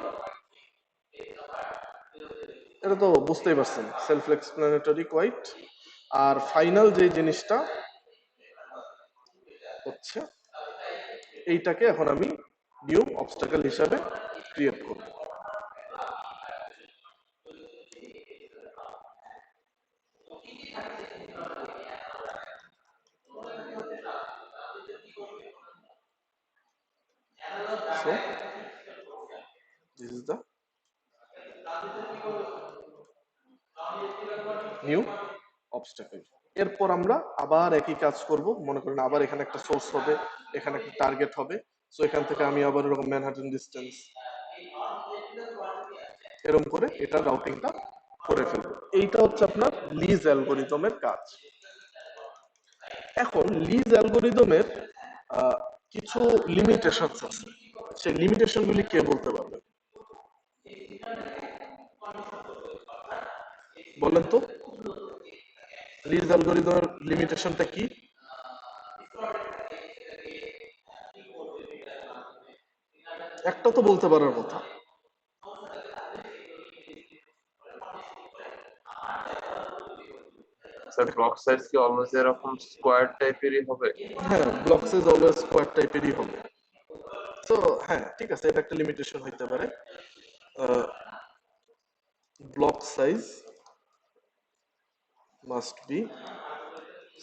এটা তো বুঝতেই পারছেন, সেলফ এক্সপ্লেনেটরি কোয়াইট। আর ফাইনাল যে জিনিসটা হচ্ছে এইটাকে এখন আমি নিউ অবস্টাকল হিসাবে ক্রিয়েট করব। So this is the new obstacle. এরপর আমরা আবার একই কাজ করব, মনে করেন আবার এখানে একটা সোর্স হবে, এখানে একটা টার্গেট হবে, সো এখান থেকে আমি আবার এরকম ম্যানহাটন ডিসটেন্স এরকম করে এটা রাউটিংটা করে ফেলবো। এইটা হচ্ছে আপনার লিজ অ্যালগোরিদমের কাজ। এখন লিজ অ্যালগোরিদমের কিছু লিমিটেশনস আছে, সেই লিমিটেশনগুলি কে বলতে পারবে বলেন তো? লিজ অ্যালগোরিদমের লিমিটেশনটা কি? একটা তো বলতে পারার কথা। স্যার ব্লক সাইজ কি অলওয়েজ এরকম স্কোয়ার টাইপেরই হবে? হ্যাঁ, ব্লক সাইজ অলওয়েজ স্কোয়ার টাইপেরই হবে। তো হ্যাঁ ঠিক আছে, এটা একটা লিমিটেশন হইতে পারে। Block size must be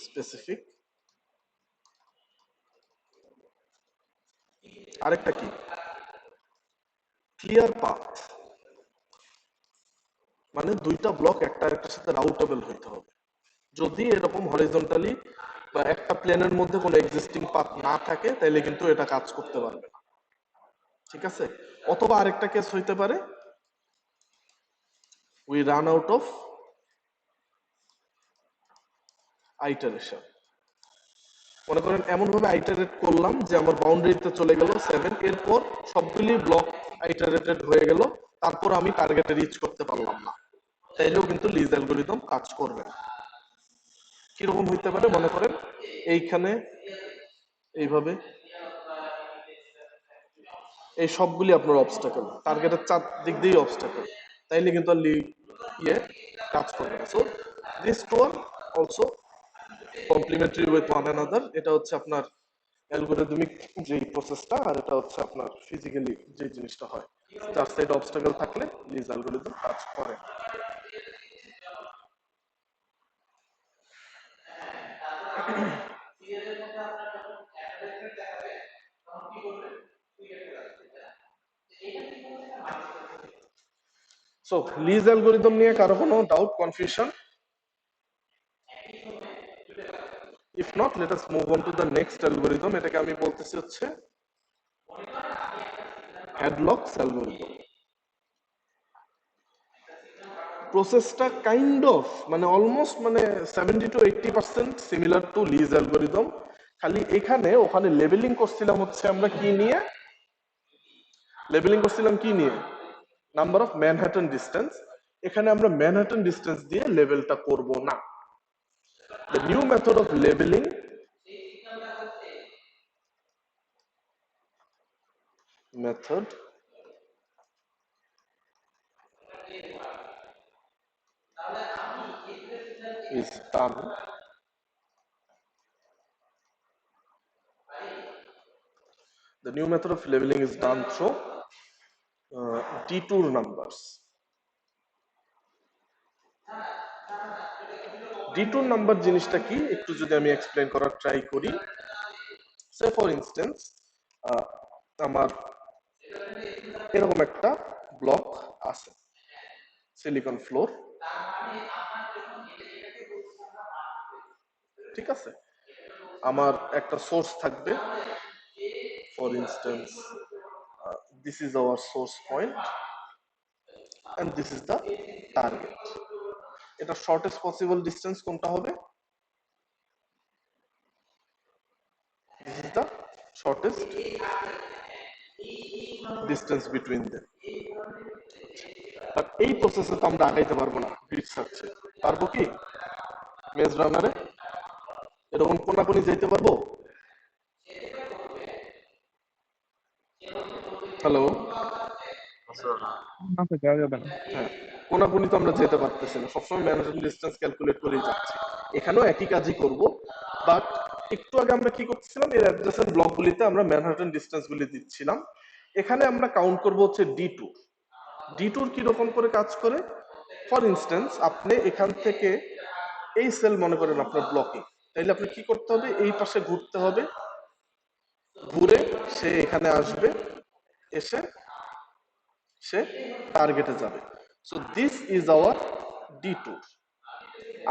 specific. আরেকটা কি, ক্লিয়ার পাথ, মানে দুইটা ব্লক একটা আরেকটার সাথে রাউটেবল হইতে হবে। যদি এরকম হরিজন্টালি বা একটা প্লেনের মধ্যে কোনো এক্সিস্টিং পাথ না থাকে তাহলে কিন্তু এটা কাজ করতে পারবে না। ঠিক আছে, অথবা আরেকটা কেস হইতে পারে we run out of iteration. মনে করেন এমন ভাবে আইটারেট করলাম যে আমার বাউন্ডারিতে চলে গেল 7, এরপর সবগুলি ব্লক আইটারেটেড হয়ে গেল, তারপর আমি টার্গেটে রিচ করতে পারলাম না, তাইলেও কিন্তু লিজ অ্যালগোরিদম কাজ করবে না। কিরকম হইতে পারে, মনে করেন এইখানে এইভাবে এই সবগুলি আপনার অবস্টাকেল, টার্গেটের চার দিক দিয়েই অবস্টাকেল, তাইলে কিন্তু আর ইয়ে কাজ করবে না। So this two are also complementary with one another. এটা হচ্ছে আপনার অ্যালগোরিদমিক যে প্রসেসটা, আর এটা হচ্ছে আপনার ফিজিক্যালি যে জিনিসটা হয়। চার সাইড অবস্টাকেল থাকলে লিজ অ্যালগোরিদম কাজ করে। সো লিজ অ্যালগরিদম নিয়ে কারো কোনো doubt, confusion? If not, let us move on to the next algorithm. এটাকে আমি বলতেছি হচ্ছে হ্যাডলকস অ্যালগরিদম। প্রসেসটা কাইন্ড অফ মানে অলমোস্ট মানে 70 to 80% similar to Lee's algorithm. খালি এখানে ওখানে লেবেলিং করছিলাম হচ্ছে আমরা কি নিয়ে, লেবেলিং করছিলাম কি নিয়ে, নাম্বার অফ ম্যানহাটন ডিস্টেন্স। এখানে আমরা ম্যানহাটন ডিস্টেন্স দিয়ে লেভেলটা করব না। The new method of labelling method is done the new method of labeling is done through detour numbers. Detour number জিনিসটা কি একটু যদি আমি এক্সপ্লেইন করার ট্রাই করি। সে ফর ইনস্টেন্স আমার এরকম একটা ব্লক আছে, সিলিকন ফ্লোর, ঠিক আছে। আমার একটা সোর্স থাকবে, for instance this is our source point and this is the target. এটা শর্টেস্ট পসিবল ডিস্টেন্স কোনটা হবে? This is the shortest distance between them. But এই প্রসেসে তো আমরা আগাইতে পারবো না গ্রিড সার্চে, পারবো কি মেজ রানারে? এরকম কোনাকুনি যাইতে পারবো? হ্যালো, না তো যাওয়া যাবে না। হ্যাঁ, কোনাকুনি তো আমরা যেতে পারতেছি না, সবসময় ম্যানেজমেন্ট ডিস্টেন্স ক্যালকুলেট করেই যাচ্ছি। এখানেও একই কাজই করব, বাট একটু আগে আমরা কি করতেছিলাম, এর অ্যাডজেসেন্ট ব্লকগুলিতে আমরা ম্যানহাটন ডিস্টেন্স গুলি দিচ্ছিলাম। এখানে আমরা কাউন্ট করব হচ্ছে ডিটুর। ডিটুর কি রকম করে কাজ করে? ফর ইনস্টেন্স আপনি এখান থেকে এই সেল মনে করেন আপনার ব্লকিং, তাইলে আপনি কি করতে হবে, এই পাশে ঘুরতে হবে, ঘুরে সে এখানে আসবে, এসে সে টার্গেটে যাবে। So this is our detour.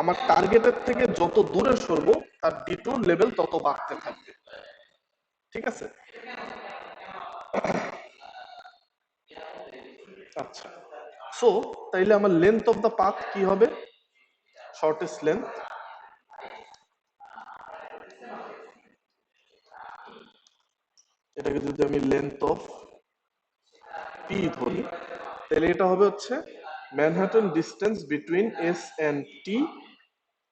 আমার টার্গেটের থেকে যত দূরে সরবো তার ডিটুর লেভেল তত বাড়তে থাকবে, ঠিক আছে। আচ্ছা, সো তাইলে আমার লেন্থ অফ দ্য পাথ কি হবে? শর্টেস্ট লেন্থ, এটাকে যদি আমি লেন্থ অফ পি ধরি, তাহলে এটা হবে হচ্ছে Manhattan distance between S and T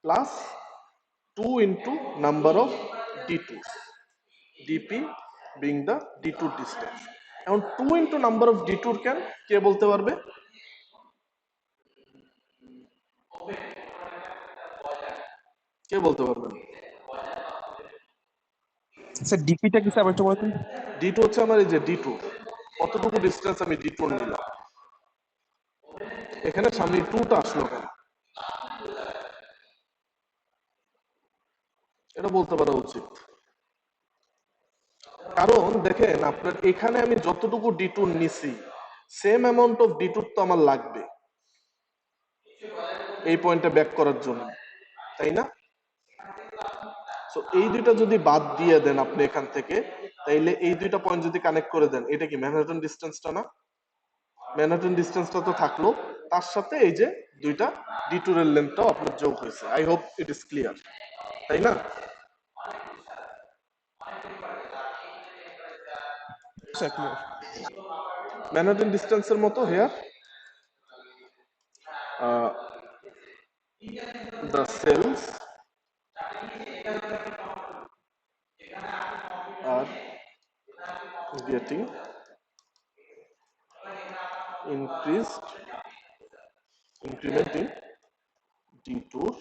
plus 2 into number of detours, dp being the detour distance. এখন 2 into number of detour কেন কে বলতে পারবে? কে বলতে পারবেন? স্যার ডিপিটা কি স্যার আবার একটু বলতেন? ডিটু হচ্ছে আমার এই যে ডিটুর, কতটুকু ডিস্টেন্স আমি ডিটুর নিলাম। এখানে সামনে 2টা আসলো কেন, এটা বলতে পারা উচিত। কারণ দেখেন আপনার এখানে আমি যতটুকু ডিটুর নিছি সেম অ্যামাউন্ট অফ ডিটুর তো আমার লাগবে এই পয়েন্টে ব্যাক করার জন্য, তাই না? সো এই দুইটা যদি বাদ দিয়ে দেন আপনি এখান থেকে, তাইলে এই দুইটা পয়েন্ট যদি কানেক্ট করে দেন, এটা কি ম্যানহাটন ডিস্টেন্সটা না? ম্যানহাটন ডিস্টেন্সটা তো থাকলো, তার সাথে এই যে দুইটা ডিটুরের লেন্থটাও আপনার যোগ হয়েছে। I hope it is clear, তাই না? Sir clear. ম্যানহাটন ডিস্টেন্সের মতো hair the cells are getting increased increment in detour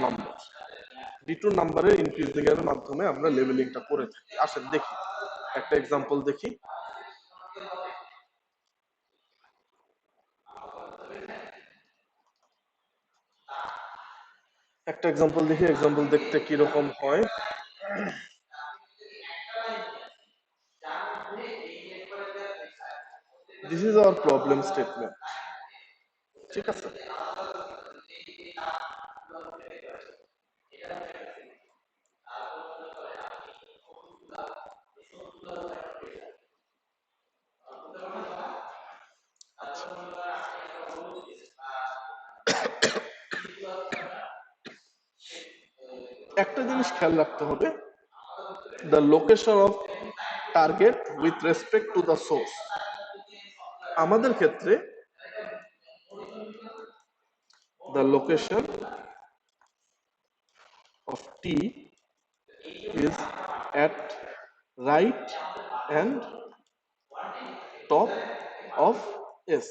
number. detour নাম্বারের ইনক্রিজিং এর মাধ্যমে আমরা লেভেলিংটা করে থাকি। আসেন দেখি একটা এক্সাম্পল দেখি। একটা এক্সাম্পল দেখি, এক্সাম্পল দেখতে কি রকম হয়। This is hour problem statement. ঠিক আছে, একটা জিনিস খেয়াল রাখতে হবে, the location of target with respect to the source. আমাদের ক্ষেত্রে the location of T is at right and top of S,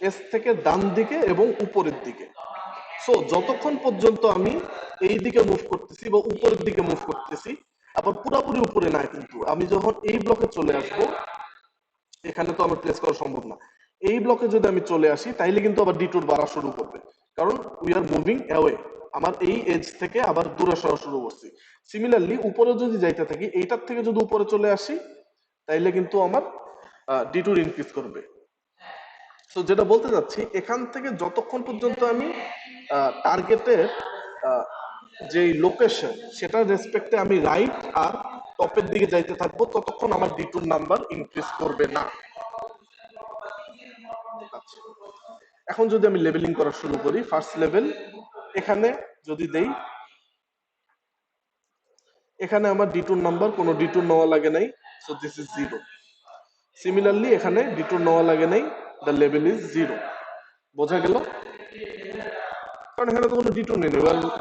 S থেকে ডান দিকে এবং উপরের দিকে। সো যতক্ষণ পর্যন্ত আমি এই দিকে মুভ করতেছি বা উপরের দিকে মুভ করতেছি, আবার পুরোপুরি উপরে না, কিন্তু আমি যখন এই ব্লকে চলে আসবো, এখানে তো আমার প্লেস করা সম্ভব না, এই ব্লকে যদি আমি চলে আসি তাইলে কিন্তু আবার ডিটুর বাড়া শুরু করবে, কারণ উই আর মুভিং অ্যাওয়ে, আমার এই এজ থেকে আবার দূরে সরা শুরু করছি। সিমিলারলি উপরে যদি যাইতে থাকি, এইটার থেকে যদি উপরে চলে আসি তাইলে কিন্তু আমার ডিটুর ইনক্রিজ করবে। সো যেটা বলতে যাচ্ছি, এখান থেকে যতক্ষণ পর্যন্ত আমি টার্গেটের যে লোকেশন সেটার রেসপেক্টে আমি রাইট আর টপের দিকে যাইতে থাকবো, ততক্ষণ আমার ডিটুর নাম্বার ইনক্রিজ করবে না। আচ্ছা, এখন যদি আমি লেবেলিং করা শুরু করি, ফার্স্ট লেভেল এখানে যদি দেই, এখানে আমার ডিটুর নাম্বার কোনো ডিটুর নেওয়া লাগে নাই, সো দিস ইজ 0। সিমিলারলি এখানে ডিটুর নেওয়া লাগে নাই, দ্য লেভেল ইজ 0। বোঝা গেল? কারণ এখানে তো কোনো ডিটুর নেই,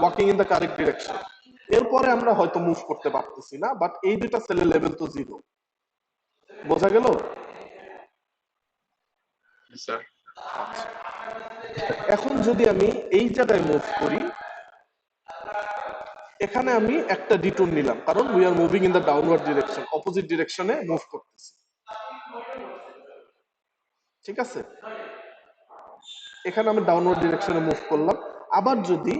walking in the correct direction. এরপরে আমরা হয়তো মুভ করতে পারতেছি না, বাট এই দুটা সেলের লেভেল তো 0। বোঝা গেল? স্যার। এখন যদি আমি এই জায়গায় মুভ করি, এখানে আমি একটা ডিটুর নিলাম, কারণ we are moving in the downward direction, opposite ডিরেকশনে মুভ করতেছি। ঠিক আছে, এখানে আমি ডাউনওয়ার্ড ডিরেকশনে মুভ করলাম। আবার যদি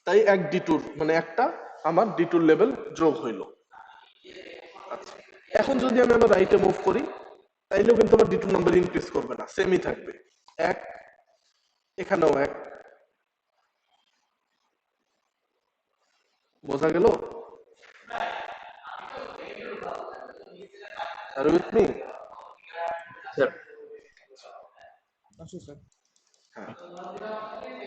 তাই এক ডিটুর মানে একটা আমার ডিটুর লেভেল যোগ হইল। আচ্ছা, এখন যদি আমি আমার রাইটে মুভ করি, তাইলেও কিন্তু আমার ডিটুর নাম্বার ইনক্রিজ করবে না, সেমই থাকবে, এক, এখানেও এক। বোঝা গেল? আর উইথ মি? স্যার। হ্যাঁ,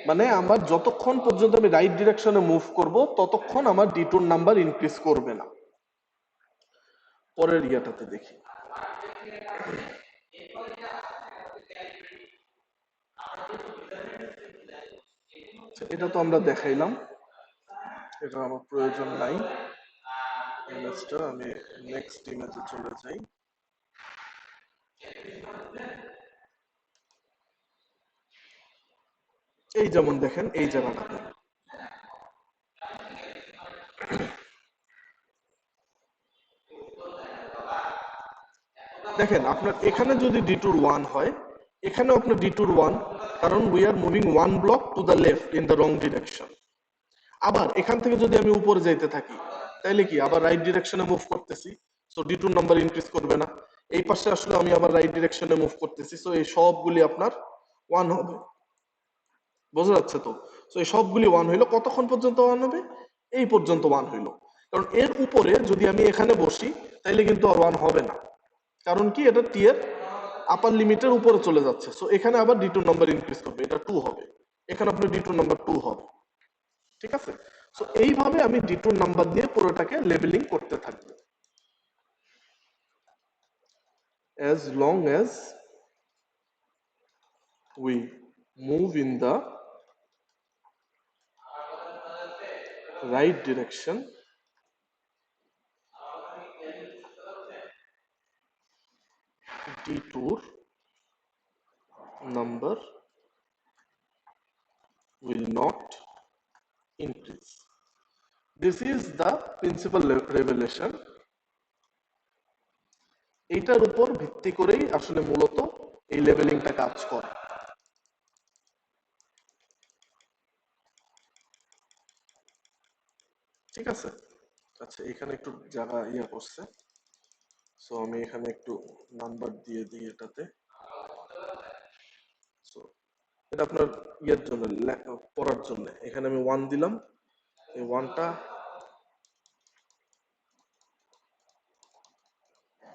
মানে আমার যতক্ষণ পর্যন্ত আমি রাইট ডিরেকশনে মুভ করব, ততক্ষণ আমার ডিটুর নাম্বার ইনক্রিজ করবে না। পরের ইয়াটাতে দেখি, এটা তো আমরা দেখাইলাম, এটা আমার প্রয়োজন নাই। ইমেজটা আমি নেক্সট ইমেজে চলে যাই। এই যেমন দেখেন এই জায়গাটাতে দেখেন, আপনার এখানে যদি ডিটুর 1 হয়, এখানেও আপনার ডিটুর 1, কারণ we are moving 1 block to the left in the wrong direction. আবার এখান থেকে যদি আমি উপরে যাইতে থাকি, তাইলে কি আবার রাইট ডিরেকশনে মুভ করতেছি, সো ডিটুর নাম্বার ইনক্রিজ করবে না। এই পাশে আসলে আমি আবার রাইট ডিরেকশনে মুভ করতেছি, সো এই সবগুলি আপনার 1 হবে। বোঝা যাচ্ছে তো? সো এই সবগুলি 1 হইলো। কতক্ষণ পর্যন্ত 1 হবে? এই পর্যন্ত 1 হইলো। কারণ এর উপরে যদি আমি এখানে বসি, তাইলে কিন্তু আর 1 হবে না। কারণ কি, এটা টি এর আপার লিমিটের উপরে চলে যাচ্ছে, সো এখানে আবার ডিটুর নাম্বার ইনক্রিজ করবে, এটা 2 হবে, এখানে আপনার ডিটুর নাম্বার 2 হবে। ঠিক আছে, সো এইভাবে আমি ডিটুর নাম্বার দিয়ে পুরোটাকে লেবেলিং করতে থাকবো, as long as we move in the right direction, detour number will not increase. This is the principal revelation. এইটার উপর ভিত্তি করেই আসলে মূলত এই লেভেলিংটা কাজ করে। ঠিক আছে, আচ্ছা এখানে একটু জায়গা ইয়া করছে, সো আমি এখানে একটু নাম্বার দিয়ে দিই এটাতে। সো এটা আপনার ইয়ের জন্য পড়ার জন্য এখানে আমি 1 দিলাম। এই 1টা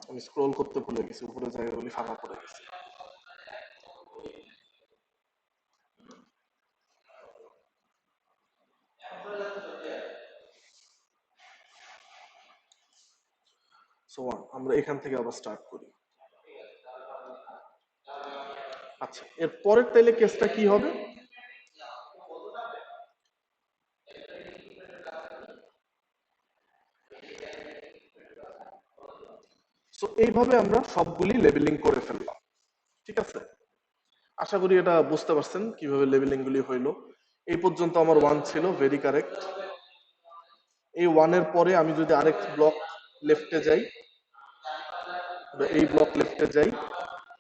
আমি স্ক্রল করতে ভুলে গেছি, উপরে জায়গাগুলি ফাঁকা পড়ে গেছে। সো 1 আমরা এখান থেকে আবার স্টার্ট করি। আচ্ছা, এর পরের তাইলে কেসটা কি হবে? সো এইভাবে আমরা সবগুলি লেবেলিং করে ফেললাম, ঠিক আছে? আশা করি এটা বুঝতে পারছেন কিভাবে লেবেলিং গুলি হইলো। এই পর্যন্ত আমার 1 ছিল, ভেরি কারেক্ট। এই 1 এর পরে আমি যদি আরেক ব্লক লেফটে যাই, এই ব্লক লেফটে যাই,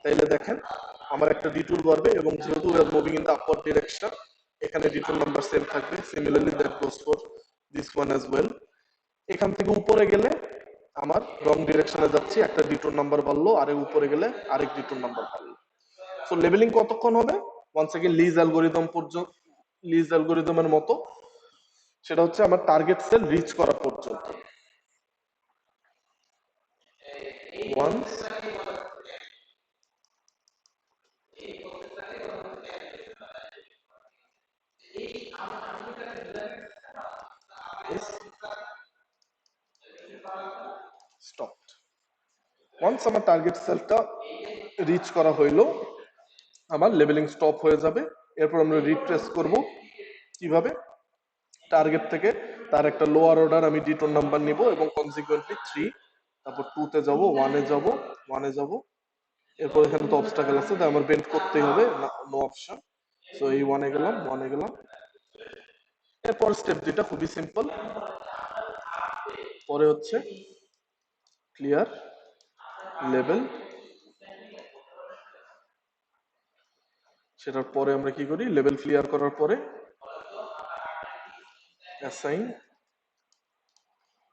তাইলে দেখেন আমার একটা ডিটুর করবে, এবং যেহেতু we are moving in the upward direction, এখানে ডিটুর নাম্বার সেম থাকবে। Similarly that goes for this one as well. এখান থেকে উপরে গেলে আমার রং ডিরেকশনে যাচ্ছি, একটা ডিটুর নাম্বার বাড়লো, আর উপরে গেলে আরেক ডিটুর নাম্বার বাড়লো। সো লেবেলিং কতক্ষণ হবে? ওয়ান্স এগেইন লিজ অ্যালগরিদম পর্যন্ত, লিজ অ্যালগরিদমের মতো, সেটা হচ্ছে আমার টার্গেট সেল রিচ করা পর্যন্ত। Once is stopped. ওয়ান্স আমার টার্গেট সেলটা রিচ করা হইলো, আমার লেবেলিং স্টপ হয়ে যাবে। এরপর আমরা রিট্রেস করব কিভাবে? টার্গেট থেকে তার একটা লোয়ার অর্ডার আমি ডিটোর নাম্বার নিব, এবং কনসিকুয়েন্টলি 3, তারপর 2 তে যাব, 1 এ যাব, 1 এ যাব। এরপর এখানে তো অবস্টাকেল আছে, তাই আমার বেন্ড করতেই হবে, নো অপশন। সো এই 1 এ গেলাম, 1 এ গেলাম। এরপর স্টেপ যেটা খুবই সিম্পল, পরে হচ্ছে ক্লিয়ার লেভেল। সেটার পরে আমরা কি করি? লেভেল ক্লিয়ার করার পরে assign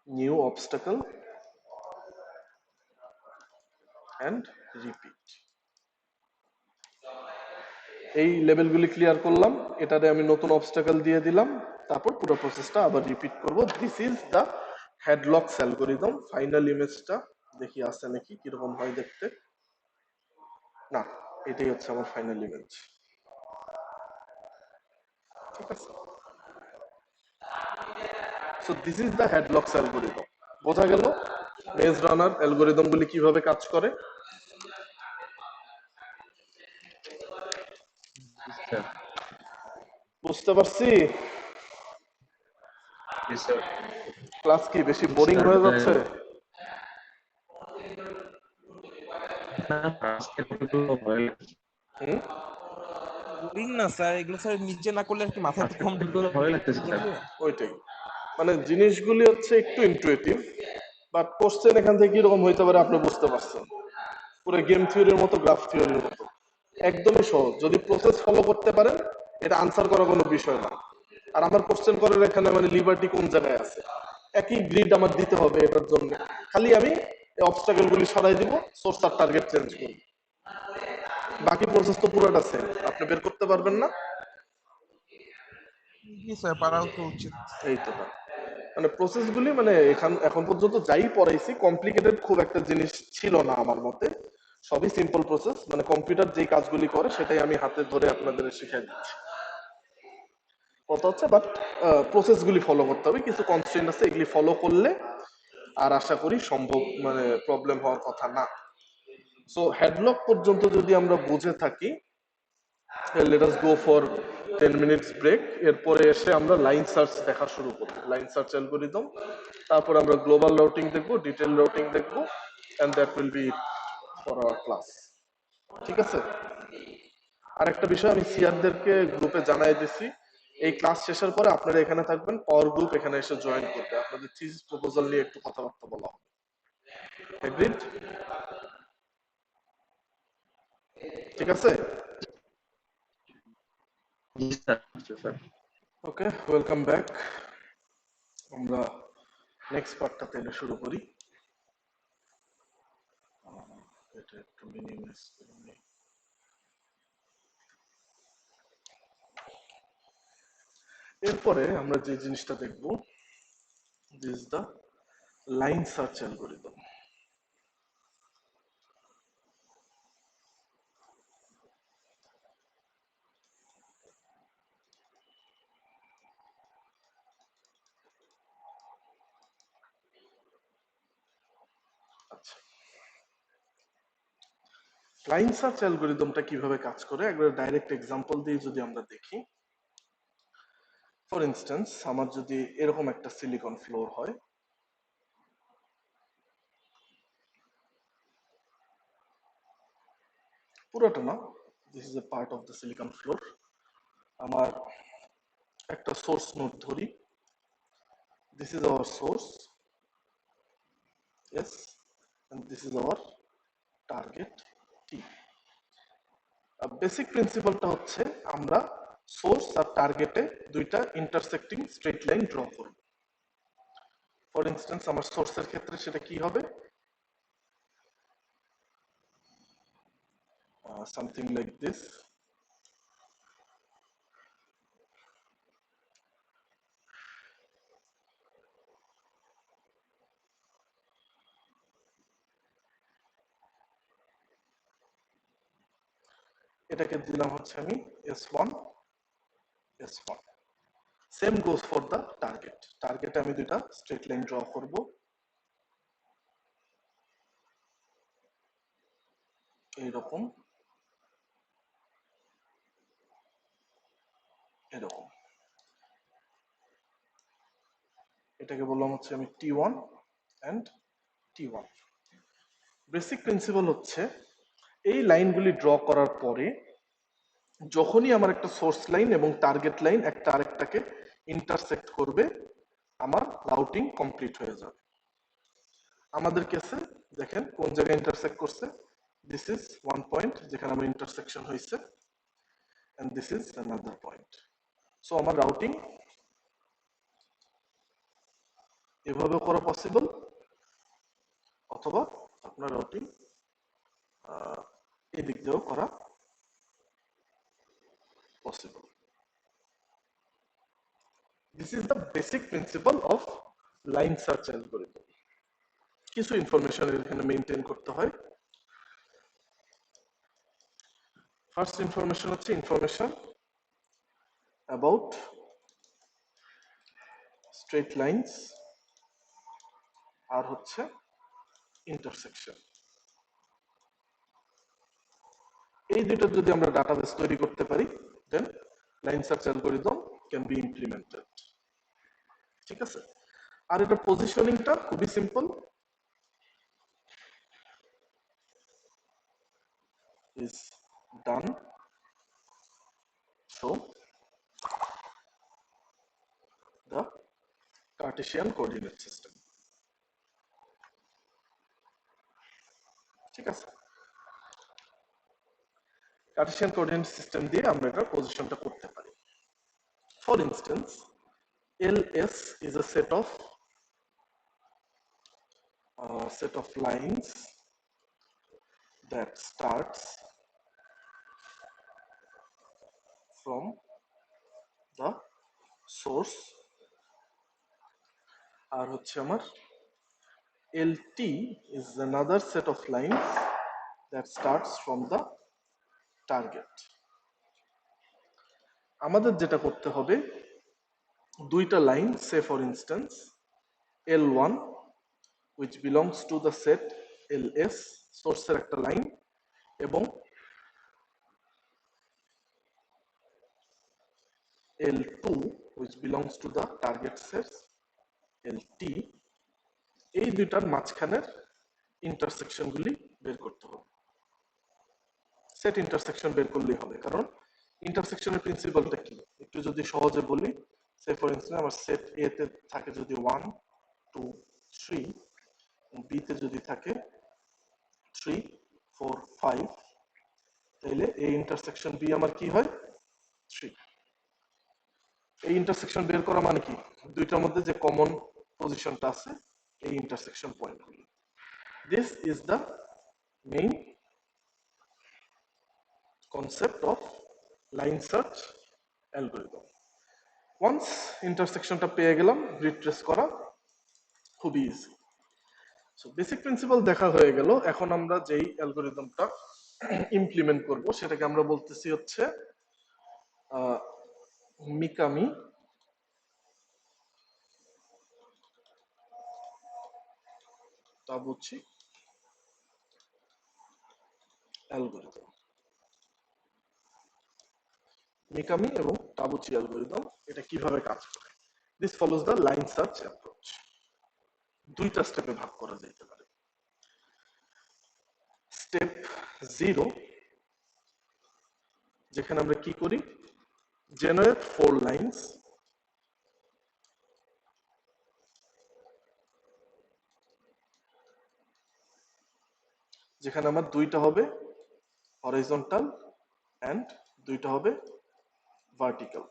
new obstacle and repeat. এই লেভেলগুলি ক্লিয়ার করলাম, এটাতে আমি নতুন অবস্টাকল দিয়ে দিলাম, তারপর পুরো প্রসেসটা আবার রিপিট করব। This is the Hadlock's algorithm. Final ইমেজটা দেখি আছে নাকি, কিরকম হয় দেখতে। না, এটাই হচ্ছে আমার ফাইনাল ইমেজ, ঠিক আছে? So this is the Hadlock's algorithm. বোঝা গেল মেজ রানার অ্যালগরিদমগুলি কিভাবে কাজ করে? স্যার। বুঝতে পারছি। স্যার। ক্লাস কি বেশি বোরিং হয়ে যাচ্ছে? আজকে কতগুলো ভয় লাগছে। হুম? বোরিং না স্যার, এগুলো স্যার নিজে না করলে আর কি মাথায় তো আজকে কম কতগুলো ভয় লাগতেছে স্যার। ঢুকবে। ওইটাই, মানে জিনিসগুলি হচ্ছে একটু ইনটুইটিভ, বাট কোশ্চেন এখান থেকে কিরকম হইতে পারে আপনি বুঝতে পারছেন। পুরো গেম থিওরির মতো, গ্রাফ থিওরির মতো, একদমই সহজ। যদি প্রসেস ফলো করতে পারেন, এটা আনসার করা কোনো বিষয় না। আর আমার কোশ্চেন করার এখানে মানে লিবার্টি কোন জায়গায় আছে? একই গ্রিড আমার দিতে হবে এটার জন্য, খালি আমি এই অবস্টাকেল গুলি সরাই দিব, সোর্স আর টার্গেট চেঞ্জ করব, বাকি প্রসেস তো পুরোটা সেম। আপনি বের করতে পারবেন না? জি স্যার, পারাও তো উচিত। এই তো না, মানে প্রসেসগুলি মানে এখন পর্যন্ত যাই পড়াইছি কমপ্লিকেটেড খুব একটা জিনিস ছিল না আমার মতে। সবই সিম্পল প্রসেস, মানে কম্পিউটার যেই কাজগুলি করে সেটাই আমি হাতে ধরে আপনাদের শিখিয়ে দিচ্ছি। কথা হচ্ছে বাট প্রসেসগুলি ফলো করতে হবে, কিছু কনস্ট্রেন্ট আছে, এগুলি ফলো করলে আর আশা করি সম্ভব, মানে প্রবলেম হওয়ার কথা না। সো হেডলক পর্যন্ত যদি আমরা বুঝে থাকি, let us go for 10 minutes break. এরপরে এসে আমরা লাইন সার্চ দেখা শুরু করব, লাইন সার্চ অ্যালগরিদম। তারপর আমরা গ্লোবাল রাউটিং দেখব, ডিটেল রাউটিং দেখব, and that will be for our class, ঠিক আছে? আরেকটা বিষয় আমি সিআরদেরকে গ্রুপে জানাই দিছি, এই ক্লাস শেষের পরে আপনারা এখানে থাকবেন, পাওয়ার গ্রুপ এখানে এসে জয়েন করবে, আপনাদের থিসিস প্রপোজাল নিয়ে একটু কথাবার্তা বলা হবে। এগ্রিড? ঠিক আছে? জি স্যার। স্যার। ওকে, ওয়েলকাম ব্যাক। আমরা নেক্সট পার্টটা তাহলে শুরু করি। এটা একটু মিনিমাইজ করে নিই। এরপরে আমরা যে জিনিসটা দেখব, this is the line search algorithm. আচ্ছা, লাইন সার্চ অ্যালগোরিদমটা কিভাবে কাজ করে একবার ডাইরেক্ট এক্সাম্পল দিয়ে যদি আমরা দেখি। ফর ইনস্ট্যান্স, আমার যদি এরকম একটা সিলিকন ফ্লোর হয়, পুরোটা না, this is a part of the silicon floor. আমার একটা সোর্স নোড ধরি, this is our source, yes, and this is our target T. Basic প্রিন্সিপালটা হচ্ছে আমরা সোর্স আর টার্গেটে দুইটা ইন্টারসেক্টিং স্ট্রেট লাইন ড্র করব। ফর ইনস্ট্যান্স, আমার সোর্সের ক্ষেত্রে সেটা কি হবে, সামথিং লাইক দিস। এটাকে দিলাম হচ্ছে আমি S1 S1। Same goes for the target. টার্গেটে আমি দুইটা স্ট্রেট লাইন ড্র করব, এইরকম এরকম। এটাকে বললাম হচ্ছে আমি T1 and T1। Basic principal হচ্ছে এই লাইনগুলি ড্র করার পরে যখনই আমার একটা সোর্স লাইন এবং টার্গেট লাইন একটা আরেকটাকে ইন্টারসেক্ট করবে, আমার রাউটিং কমপ্লিট হয়ে যাবে। আমাদের কেসে দেখেন কোন জায়গায় ইন্টারসেক্ট করছে, দিস ইজ ওয়ান পয়েন্ট যেখানে আমার ইন্টারসেকশন হয়েছে, and this is another point. So আমার রাউটিং এভাবে করা পসিবল, অথবা আপনার রাউটিং এদিক দিয়েও করা possible. This is the basic principle of line search algorithm. কিছু ইনফরমেশন এখানে মেইনটেইন করতে হয়। ফার্স্ট ইনফরমেশন হচ্ছে ইনফরমেশন অ্যাবাউট স্ট্রেট লাইনস আর হচ্ছে ইন্টারসেকশন। এই দুটো যদি আমরা ডাটাবেস তৈরি করতে পারি, then line search algorithm can be implemented. ঠিক আছে, আর এটা পজিশনিংটা খুবই simple, is done so the Cartesian coordinate system। ঠিক আছে, কার্টেসিয়ান কোঅর্ডিনেট সিস্টেম দিয়ে আমরা এটা পজিশনটা করতে পারি। For instance, LS is a set of lines that starts from the source, আর হচ্ছে আমার LT is another set of lines that starts from the target। আমাদের যেটা করতে হবে, দুইটা line, say for instance L1 which belongs to the set LS, সোর্সের একটা line, এবং L2 which belongs to the target set LT, এই দুইটার মাঝখানের ইন্টারসেকশন গুলি বের করতে হবে। সেট ইন্টারসেকশন বের করলেই হবে, কারণ ইন্টারসেকশনের প্রিন্সিপালটা কি একটু যদি সহজে বলি, সে ফর ইনস্ট্যান্স আমার সেট এ তে থাকে যদি 1 2 3, বি তে যদি থাকে 3 4 5, তাহলে এই ইন্টারসেকশন বি আমার কি হয় 3। এই ইন্টারসেকশন বের করা মানে কি, দুইটার মধ্যে যে কমন পজিশনটা আছে এই ইন্টারসেকশন পয়েন্টগুলো। This is the main concept of line search algorithm. Once ইন্টারসেকশনটা পেয়ে গেলাম, গ্রিড ট্রেস করা খুবই ইজি। সো বেসিক প্রিন্সিপাল দেখা হয়ে গেল। এখন আমরা যেই অ্যালগরিদমটা ইমপ্লিমেন্ট করব সেটাকে আমরা বলতেছি হচ্ছে মিকামি তাবুচি অ্যালগরিদম। মিকামি এবং তাবুচি অ্যালগরিদম এটা কিভাবে কাজ করে? This follows the line search approach. দুইটা স্টেপে ভাগ করা যেতে পারে। স্টেপ 0, যেখানে আমরা কি করি, জেনারেট 4 লাইনস যেখানে আমার দুইটা হবে হরাইজন্টাল এন্ড দুইটা হবে ভার্টিক্যাল।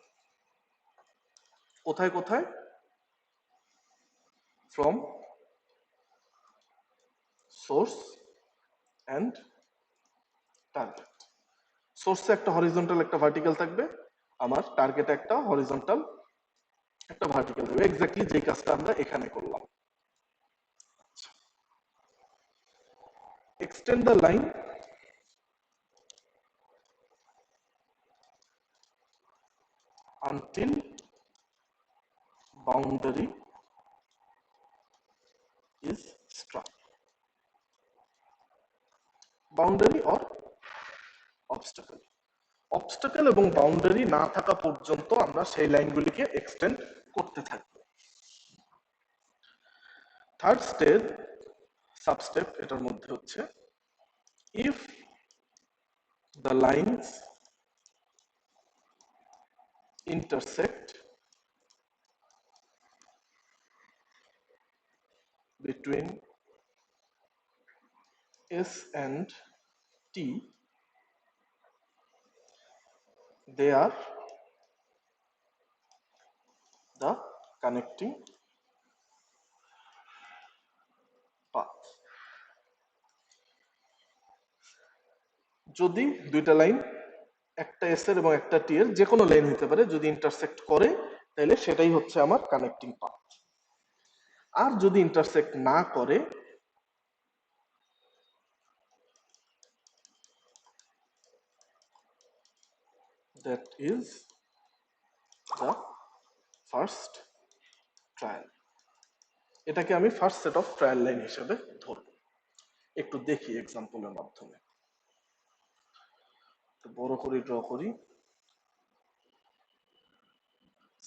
কোথায় কোথায়? From source and target. সোর্সে একটা হরিজন্টাল একটা ভার্টিক্যাল থাকবে, আমার টার্গেটে একটা হরিজন্টাল একটা ভার্টিক্যাল থাকবে। এক্স্যাক্টলি যে কাজটা আমরা এখানে করলাম। Extend the line until boundary is struck. Boundary or obstacle. Obstacle এবং বাউন্ডারি না থাকা পর্যন্ত আমরা সেই লাইনগুলিকে এক্সটেন্ড করতে থাকব। থার্ড স্টেপ, সাবস্টেপ এটার মধ্যে হচ্ছে, if the lines intersect between S and T, they are the connecting path. যদি দুইটা লাইন, একটা এস এর এবং একটা টি এর যে কোনো লাইন হতে পারে, যদি ইন্টারসেক্ট করে তাহলে সেটাই হচ্ছে আমার কানেক্টিং পাথ। আর যদি ইন্টারসেক্ট না করে that is the first trial. এটাকে আমি first set of trial line হিসেবে ধরব। একটু দেখি এক্সাম্পলের মাধ্যমে, একটু বড় করে ড্র করি।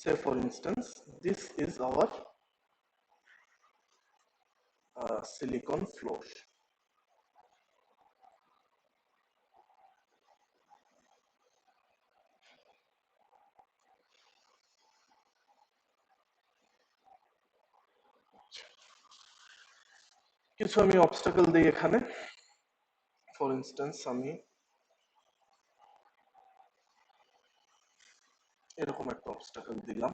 Say for instance, this is our silicon floor. কিছু আমি অবস্টাকল দিই এখানে। ফর ইনস্ট্যান্স আমি এরকম একটা অবস্টাকল দিলাম।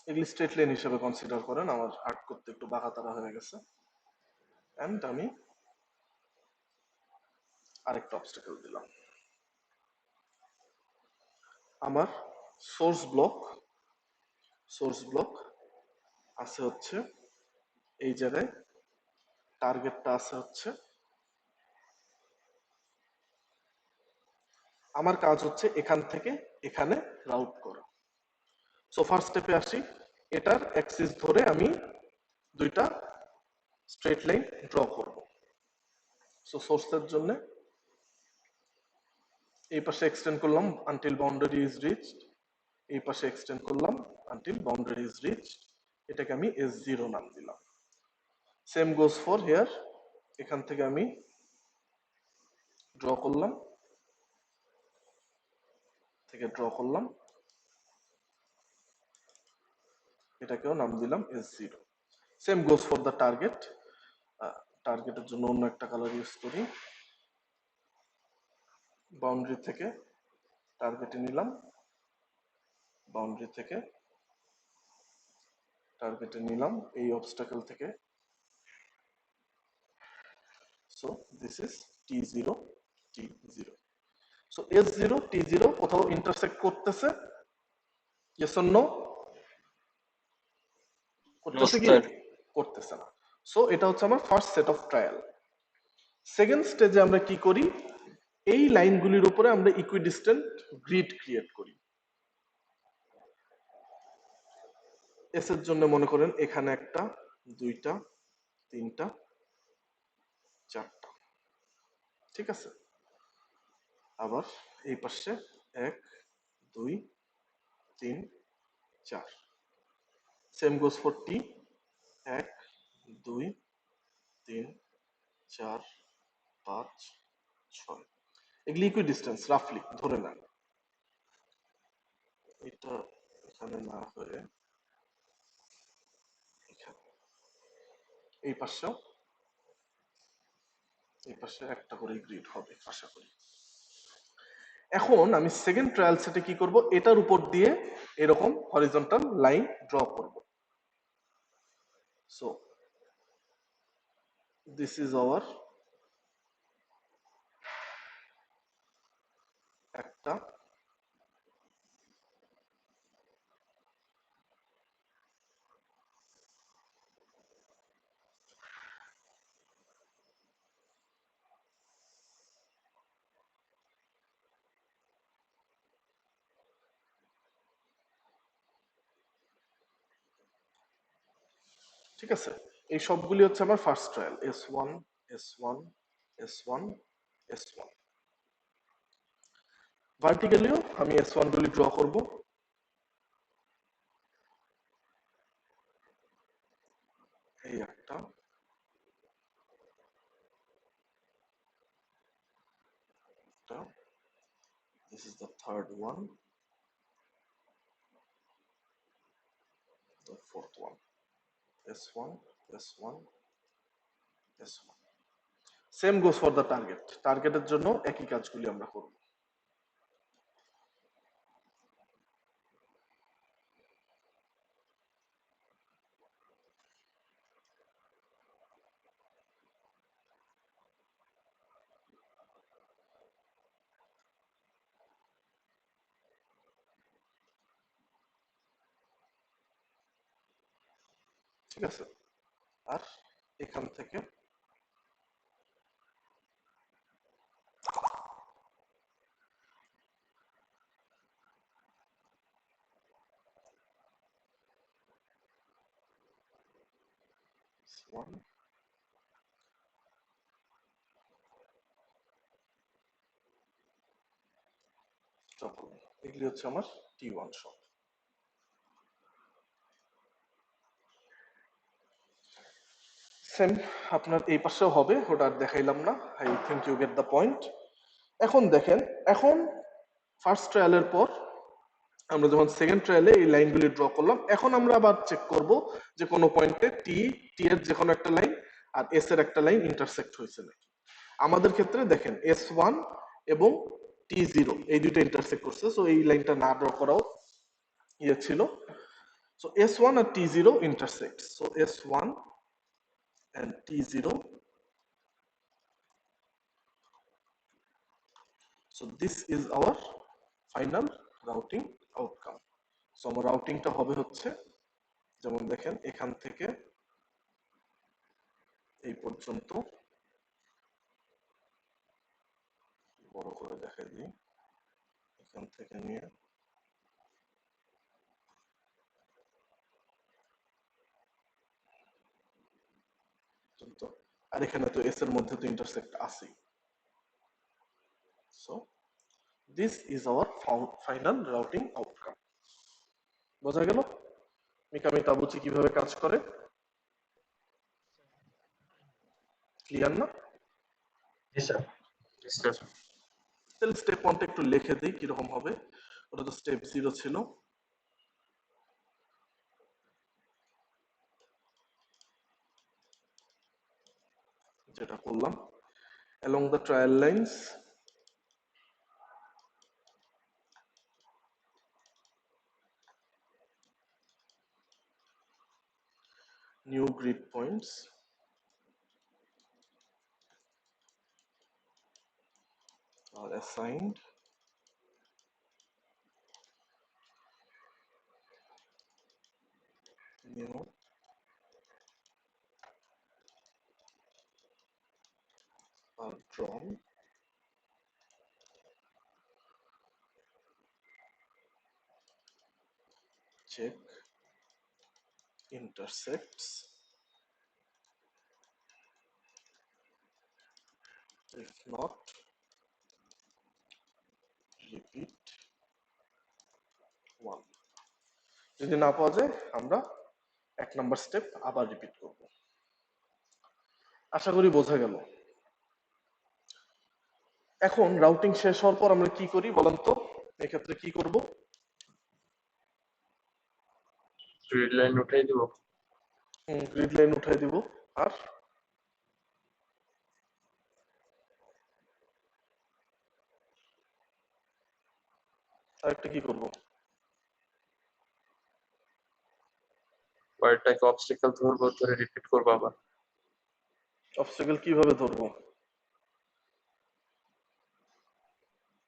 এগুলি স্ট্রেট লাইন হিসেবে কনসিডার করেন, আমার আর্ট করতে একটু বাঁকাতারা হয়ে গেছে। এন্ড আমি আরেকটা অবস্টাকল দিলাম। আমার সোর্স ব্লক আছে হচ্ছে এই জায়গায়, টার্গেটটা আছে হচ্ছে, আমার কাজ হচ্ছে এখান থেকে এখানে রাউট করা। সো ফার্স্ট স্টেপে আসি, এটার অ্যাক্সিস ধরে আমি দুইটা স্ট্রেট লাইন ড্র করব। সো সোর্সের জন্য এই পাশে এক্সটেন্ড করলাম আনটিল বাউন্ডারি ইজ রিচড, এই পাশে এক্সটেন্ড করলাম আনটিল বাউন্ডারি ইজ রিচড। এটাকে আমি S0 নাম দিলাম। সেম গোজ ফর হিয়ার, এখান থেকে আমি ড্র করলাম, এটাকেও নাম দিলাম S0। Same goes for the target. টার্গেটের জন্য অন্য একটা কালার ইউজ করি। বাউন্ডারি থেকে টার্গেটে নিলাম, বাউন্ডারি থেকে টার্গেটে নিলাম এই অবস্টাকেল থেকে। So this is T0 T0। So S0 T0 কোথাও ইন্টারসেক্ট করতেছে? Yes or no? করতেছে কি? স্যার। করতেছে না। সো এটা হচ্ছে আমার first set of trial. Second স্টেজে আমরা কি করি? এই লাইনগুলির উপরে আমরা ইকুইডিস্টেন্ট গ্রিড ক্রিয়েট করি। এস এর জন্য মনে করেন এখানে একটা, দুইটা, তিনটা, চারটা, ঠিক আছে। আবার এই পাশে 1 2 3 4। সেম গোস ফর টি। 1 2 3 4 5 6। এগুলি ইকুইডিস্টেন্স রাফলি ধরে নেন। এটা এখানে না হয়ে এখানে, এই পাশেও এই পাশে একটা করে গ্রিড হবে আশা করি। এখন আমি সেকেন্ড ট্রায়াল সেটে কি করব? এটার উপর দিয়ে এরকম হরিজন্টাল লাইন ড্র করব। সো দিস ইজ আওয়ার একটা, ঠিক আছে। এই সবগুলি হচ্ছে আমার first trial. S1 S1 S1 S1। ভার্টিক্যালিও আমি S1 গুলি ড্র করব। এই একটা, this is the third one, the fourth one, S1 S1 S1। Same goes for the target. টার্গেটের জন্য একই কাজগুলি আমরা করব। ঠিক আছে। আর এখান থেকে S1 এগুলি হচ্ছে আমার T1 সব। সেম আপনার এই পাশেও হবে, ওটা আর দেখাইলাম না। I think you get the point. এখন দেখেন, এখন ফার্স্ট ট্রায়ালের পর আমরা যখন সেকেন্ড ট্রায়ালে এই লাইনগুলি ড্র করলাম, এখন আমরা আবার চেক করব যে কোনো পয়েন্টে টি এর যে কোনো একটা লাইন আর এস এর একটা লাইন ইন্টারসেক্ট হয়েছে নাকি। আমাদের ক্ষেত্রে দেখেন S1 এবং T0 এই দুটো ইন্টারসেক্ট করছে। সো এই লাইনটা না ড্র করাও ইয়ে ছিল। So S1 R T0 intersect. So S1 and T0. So this is our final routing outcome. So আমার রাউটিংটা হবে হচ্ছে, যেমন দেখেন এখান থেকে এই পর্যন্ত, বড় করে দেখাই দিই, এখান থেকে নিয়ে পর্যন্ত, আর এখানে তো এস এর মধ্যে তো ইন্টারসেক্ট আছেই। So this is hour final routing outcome. বোঝা গেল মিকামি তাবুচি কিভাবে কাজ করে? ক্লিয়ার না? জি স্যার। আচ্ছা, তাহলে স্টেপ 1টা একটু লিখে দিই কিরকম হবে। ওটা তো স্টেপ 0 ছিল। যেটা করলাম, along the trial lines new grid points are assigned new are drawn check intersects if not repeat 1 যদি না পাওয়া যায় আমরা 1 নাম্বার স্টেপ আবার রিপিট করব আশা করি বোঝা গেল এখন রাউটিং শেষ হওয়ার পর আমরা কি করি বলেন তো এক্ষেত্রে কি করব গ্রিড লাইন উঠাই দিব। গ্রিড লাইন উঠাই দিব আর আরেকটা কি করব ওয়ারটাকে অবস্টাকেল ধরবো, ধরে রিপিট করবো আবার। অবস্টাকেল কিভাবে ধরবো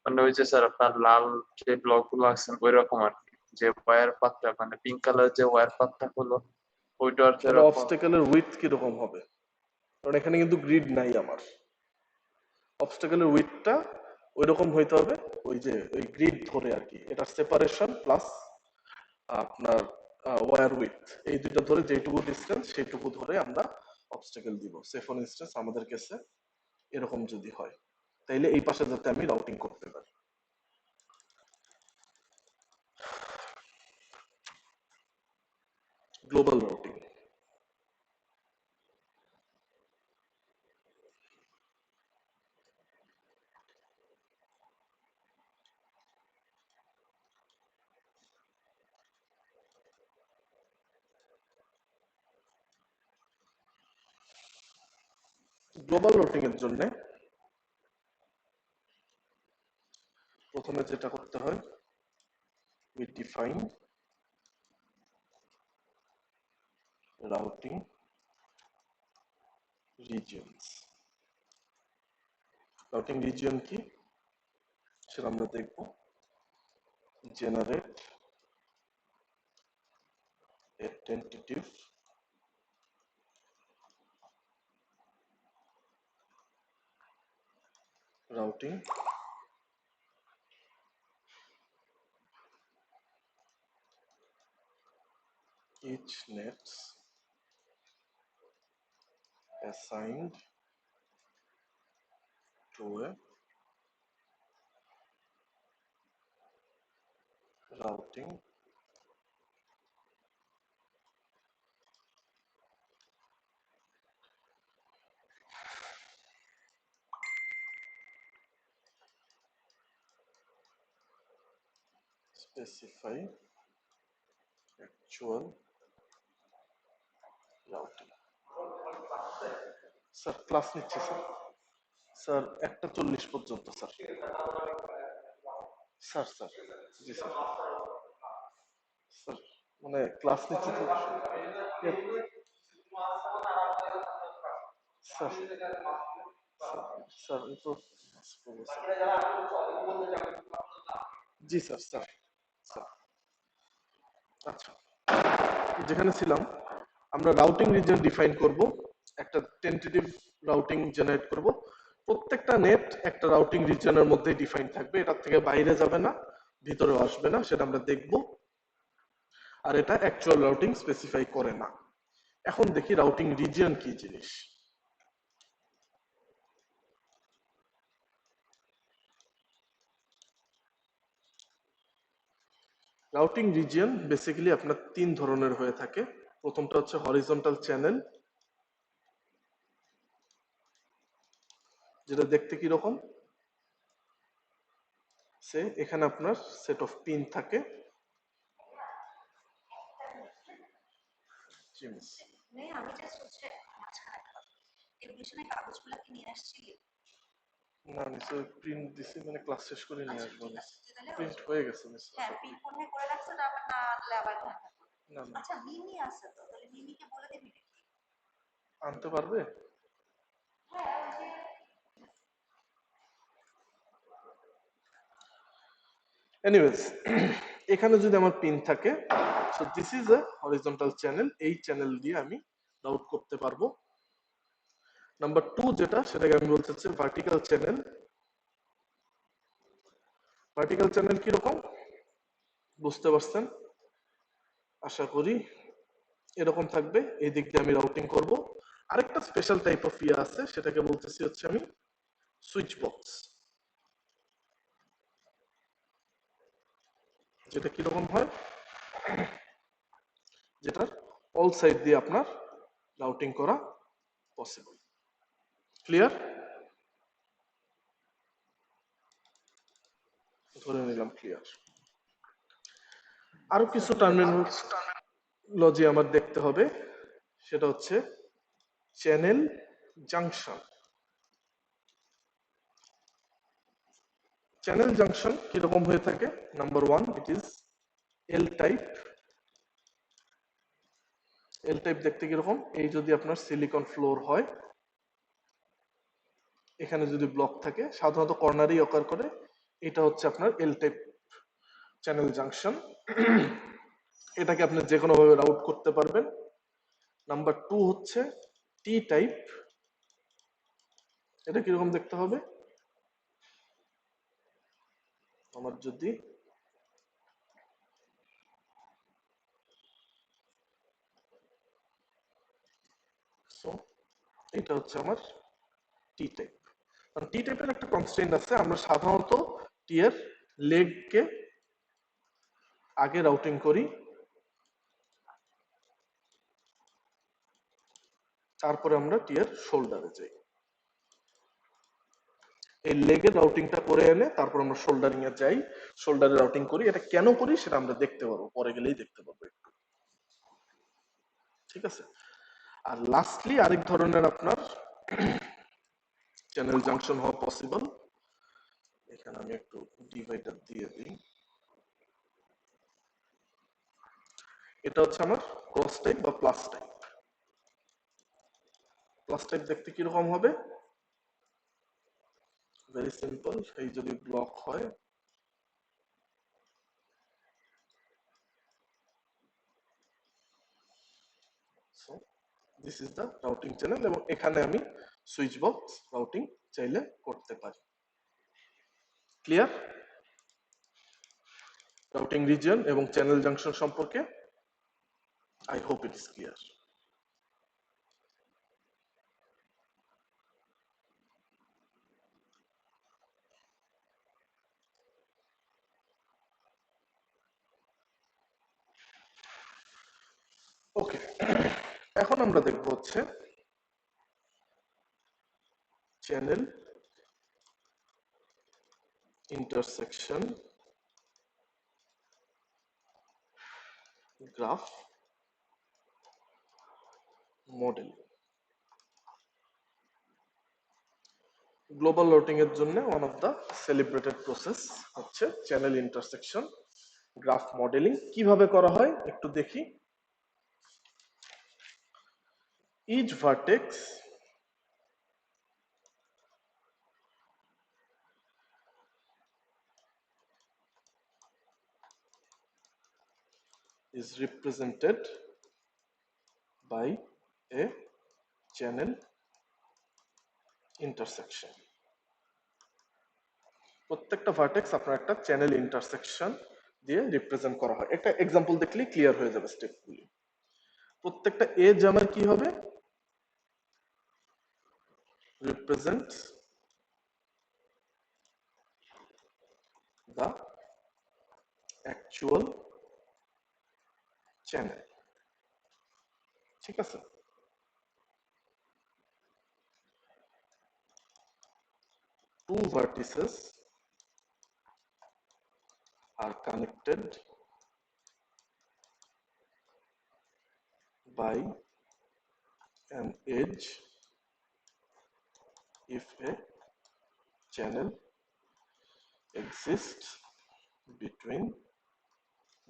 মানে ওই যে স্যার আপনার লাল যে ব্লক গুলো আছে ওই রকম আর কি, যে ওয়্যার পাতটা মানে পিঙ্ক কালার যে ওয়্যার পাতটা হলো ওইটা আর কি তাহলে এরকম। অবস্টাকেলের উইডথ কি রকম হবে কারণ এখানে কিন্তু গ্রিড নাই আমার অবস্টাকেলের উইডথটা ওই রকম হইতে হবে ওই যে ওই গ্রিড ধরে আর কি এটা সেপারেশন প্লাস আপনার ওয়্যার উইডথ এই দুটো ধরে যেটুকু ডিসটেন্স সেইটুকু ধরে আমরা অবস্টাকেল দিব সে ফর ইনস্টেন্স আমাদের কাছে এরকম যদি হয় তাইলে এই পাশে যাতে আমি রাউটিং করতে পারি গ্লোবাল রাউটিং গ্লোবাল রুটিং এর জন্য প্রথমে যেটা করতে হয় we define routing regions routing region কি সেটা আমরা দেখব generate a tentative routing each nets assigned to a routing specify actual routing sir class নিচ্ছে স্যার স্যার 1:40 পর্যন্ত স্যার স্যার স্যার জি স্যার স্যার মানে ক্লাস নিচ্ছে তো স্যার স্যার এই তো জি স্যার স্যার স্যার আচ্ছা যেখানে ছিলাম আমরা রাউটিং রিজন ডিফাইন করব একটা টেন্টেটিভ রাউটিং জেনারেট করব প্রত্যেকটা নেট একটা রাউটিং রিজনের মধ্যে ডিফাইন থাকবে এটার থেকে বাইরে যাবে না ভিতরেও আসবে না সেটা আমরা দেখব আর এটা অ্যাকচুয়াল রাউটিং স্পেসিফাই করে না এখন দেখি রাউটিং রিজিয়ন কি জিনিস রাউটিং রিজিয়ন বেসিক্যালি আপনার 3 ধরনের হয়ে থাকে প্রথমটা হচ্ছে হরিজন্টাল চ্যানেল যেটা দেখতে কি রকম সে এখানে আপনার সেট অফ পিন থাকে আমি জাস্ট হচ্ছে মাঝখানে এডুকেশনের কাগজগুলো কি নিয়ে আসছিলি না নিশ্চয় প্রিন্ট দিছি মানে ক্লাস শেষ করে নিয়ে আসবো তাহলে প্রিন্ট হয়ে গেছে মিস হ্যাঁ প্রিন্ট করে রাখছো না আবার না আনলে আবার না না আচ্ছা মিমি আছে তো তাহলে মিমিকে বলে দিবি আনতে পারবে? এনিওয়েজ, এখানে যদি আমার পিন থাকে, so this is a horizontal channel, এই চ্যানেল দিয়ে আমি রাউট করতে পারবো। নাম্বার 2 যেটা, সেটাকে আমি বলতে চাচ্ছি ভার্টিক্যাল চ্যানেল। ভার্টিক্যাল চ্যানেল কিরকম বুঝতে পারছেন আশা করি। এরকম থাকবে, এই দিক দিয়ে আমি রাউটিং করব। আরেকটা স্পেশাল টাইপ অফ ইয়ে আছে, সেটাকে বলতেছি হচ্ছে আমি সুইচ বক্স। যেটা কিরকম হয়, যেটার অল সাইড দিয়ে আপনার রাউটিং করা পসিবল। ক্লিয়ার? ধরে নিলাম ক্লিয়ার। আরো কিছু টার্মিনোলজি আমার দেখতে হবে, সেটা হচ্ছে চ্যানেল জাংশন। চ্যানেল জাংশন কিরকম হয়ে থাকে? Number 1, it is L type. L type দেখতে কিরকম? এই যদি আপনার সিলিকন ফ্লোর হয়, এখানে যদি ব্লক থাকে, সাধারণত কর্নারেই অকার করে, এটা হচ্ছে আপনার এল টাইপ চ্যানেল জাংশন। এটাকে আপনি যে কোনো ভাবে রাউট করতে পারবেন। নাম্বার 2 হচ্ছে টি টাইপ। এটা কিরকম দেখতে হবে? আমার যদি এটা হচ্ছে আমার টি টাইপ। টি টাইপের একটা কনস্ট্রেন্ট আছে, আমরা সাধারণত টি এর লেগকে আগে রাউটিং করি, তারপরে আমরা টি এর শোল্ডারে যাই। এই লেগের রাউটিংটা করে এনে তারপর আমরা শোল্ডারিং এ যাই, শোল্ডারে রাউটিং করি। এটা কেন করি সেটা আমরা দেখতে পারবো, পরে গেলেই দেখতে পারবো একটু। ঠিক আছে? আর লাস্টলি আরেক ধরনের আপনার চ্যানেল জাংশন হওয়া পসিবল। এখানে আমি একটু ডিভাইডার দিয়ে দিই। এটা হচ্ছে আমার ক্রস টাইপ বা প্লাস টাইপ। প্লাস টাইপ দেখতে কিরকম হবে? Very simple. এই যদি ব্লক হয়, so this is the routing channel, এবং এখানে আমি সুইচ বক্স রাউটিং চাইলে করতে পারি। ক্লিয়ার? রাউটিং রিজিয়ন এবং চ্যানেল জাংশন সম্পর্কে I hope it is clear. Okay, এখন আমরা দেখব হচ্ছে channel intersection graph model. Global routing এর জন্য one of the celebrated process হচ্ছে চ্যানেল ইন্টারসেকশন গ্রাফ মডেলিং। কিভাবে করা হয় একটু দেখি। Each vertex is represented by a channel intersection. প্রত্যেকটা ভার্টেক্স আপনার একটা চ্যানেল ইন্টারসেকশন দিয়ে রিপ্রেজেন্ট করা হয়। একটা এক্সাম্পল দেখলেই ক্লিয়ার হয়ে যাবে স্টেপগুলি। প্রত্যেকটা এজ আমার কি হবে? represents the actual channel। ঠিক আছে? Two vertices are connected by an edge if a channel exists between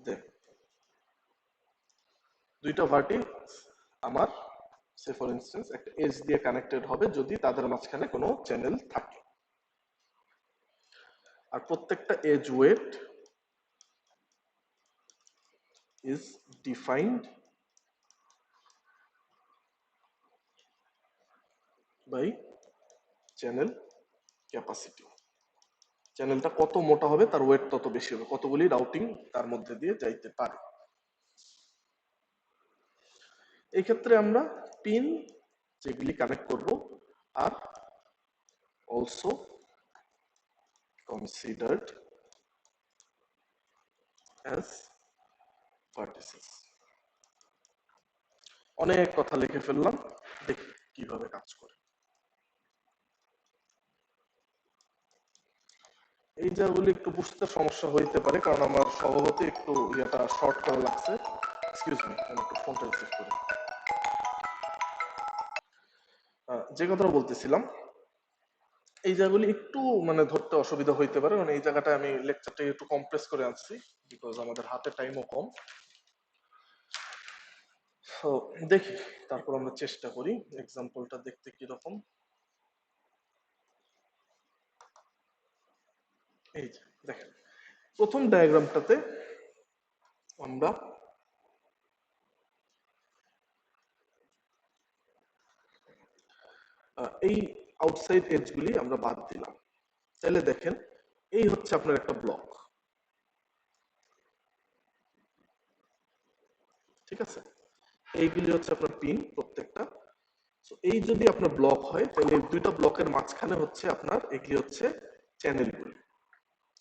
them। দুইটা ভার্টেক্স আমার সে ফর ইনস্টেন্স একটা এজ দিয়ে কানেক্টেড হবে যদি তাদের মাঝখানে কোনো চ্যানেল থাকে। আর প্রত্যেকটা edge weight is defined by channel capacity. চ্যানেলটা কত মোটা হবে তার ওয়েট তত বেশি হবে, কতগুলি রাউটিং তার মধ্যে দিয়ে যাইতে পারে। এই ক্ষেত্রে আমরা পিন যেগুলি কানেক্ট করব are also considered as vertices. অনেক কথা লিখে ফেললাম, দেখি কিভাবে কাজ করে। এই জায়গাগুলি একটু বুঝতে সমস্যা হইতে পারে কারণ আমার স্বভাবতই একটু ইয়েটা শর্ট করা লাগছে। এক্সকিউজ মি, আমি একটু ফোনটা রিসিভ করি। যে কথাটা বলতেছিলাম, এই জায়গাগুলি একটু মানে ধরতে অসুবিধা হইতে পারে কারণ এই জায়গাটা আমি লেকচারটা একটু কমপ্রেস করে আনছি বিকজ আমাদের হাতে টাইমও কম। তো দেখি তারপর আমরা চেষ্টা করি এক্সাম্পলটা দেখতে কিরকম। এই যে দেখেন প্রথম ডায়াগ্রামটাতে আমরা এই আউটসাইড এজ গুলি আমরা বাদ দিলাম। তাহলে দেখেন এই হচ্ছে আপনার একটা ব্লক, ঠিক আছে? এইগুলি হচ্ছে আপনার পিন প্রত্যেকটা। এই যদি আপনার ব্লক হয় তাহলে এই দুইটা ব্লকের মাঝখানে হচ্ছে আপনার এগুলি হচ্ছে চ্যানেলগুলি।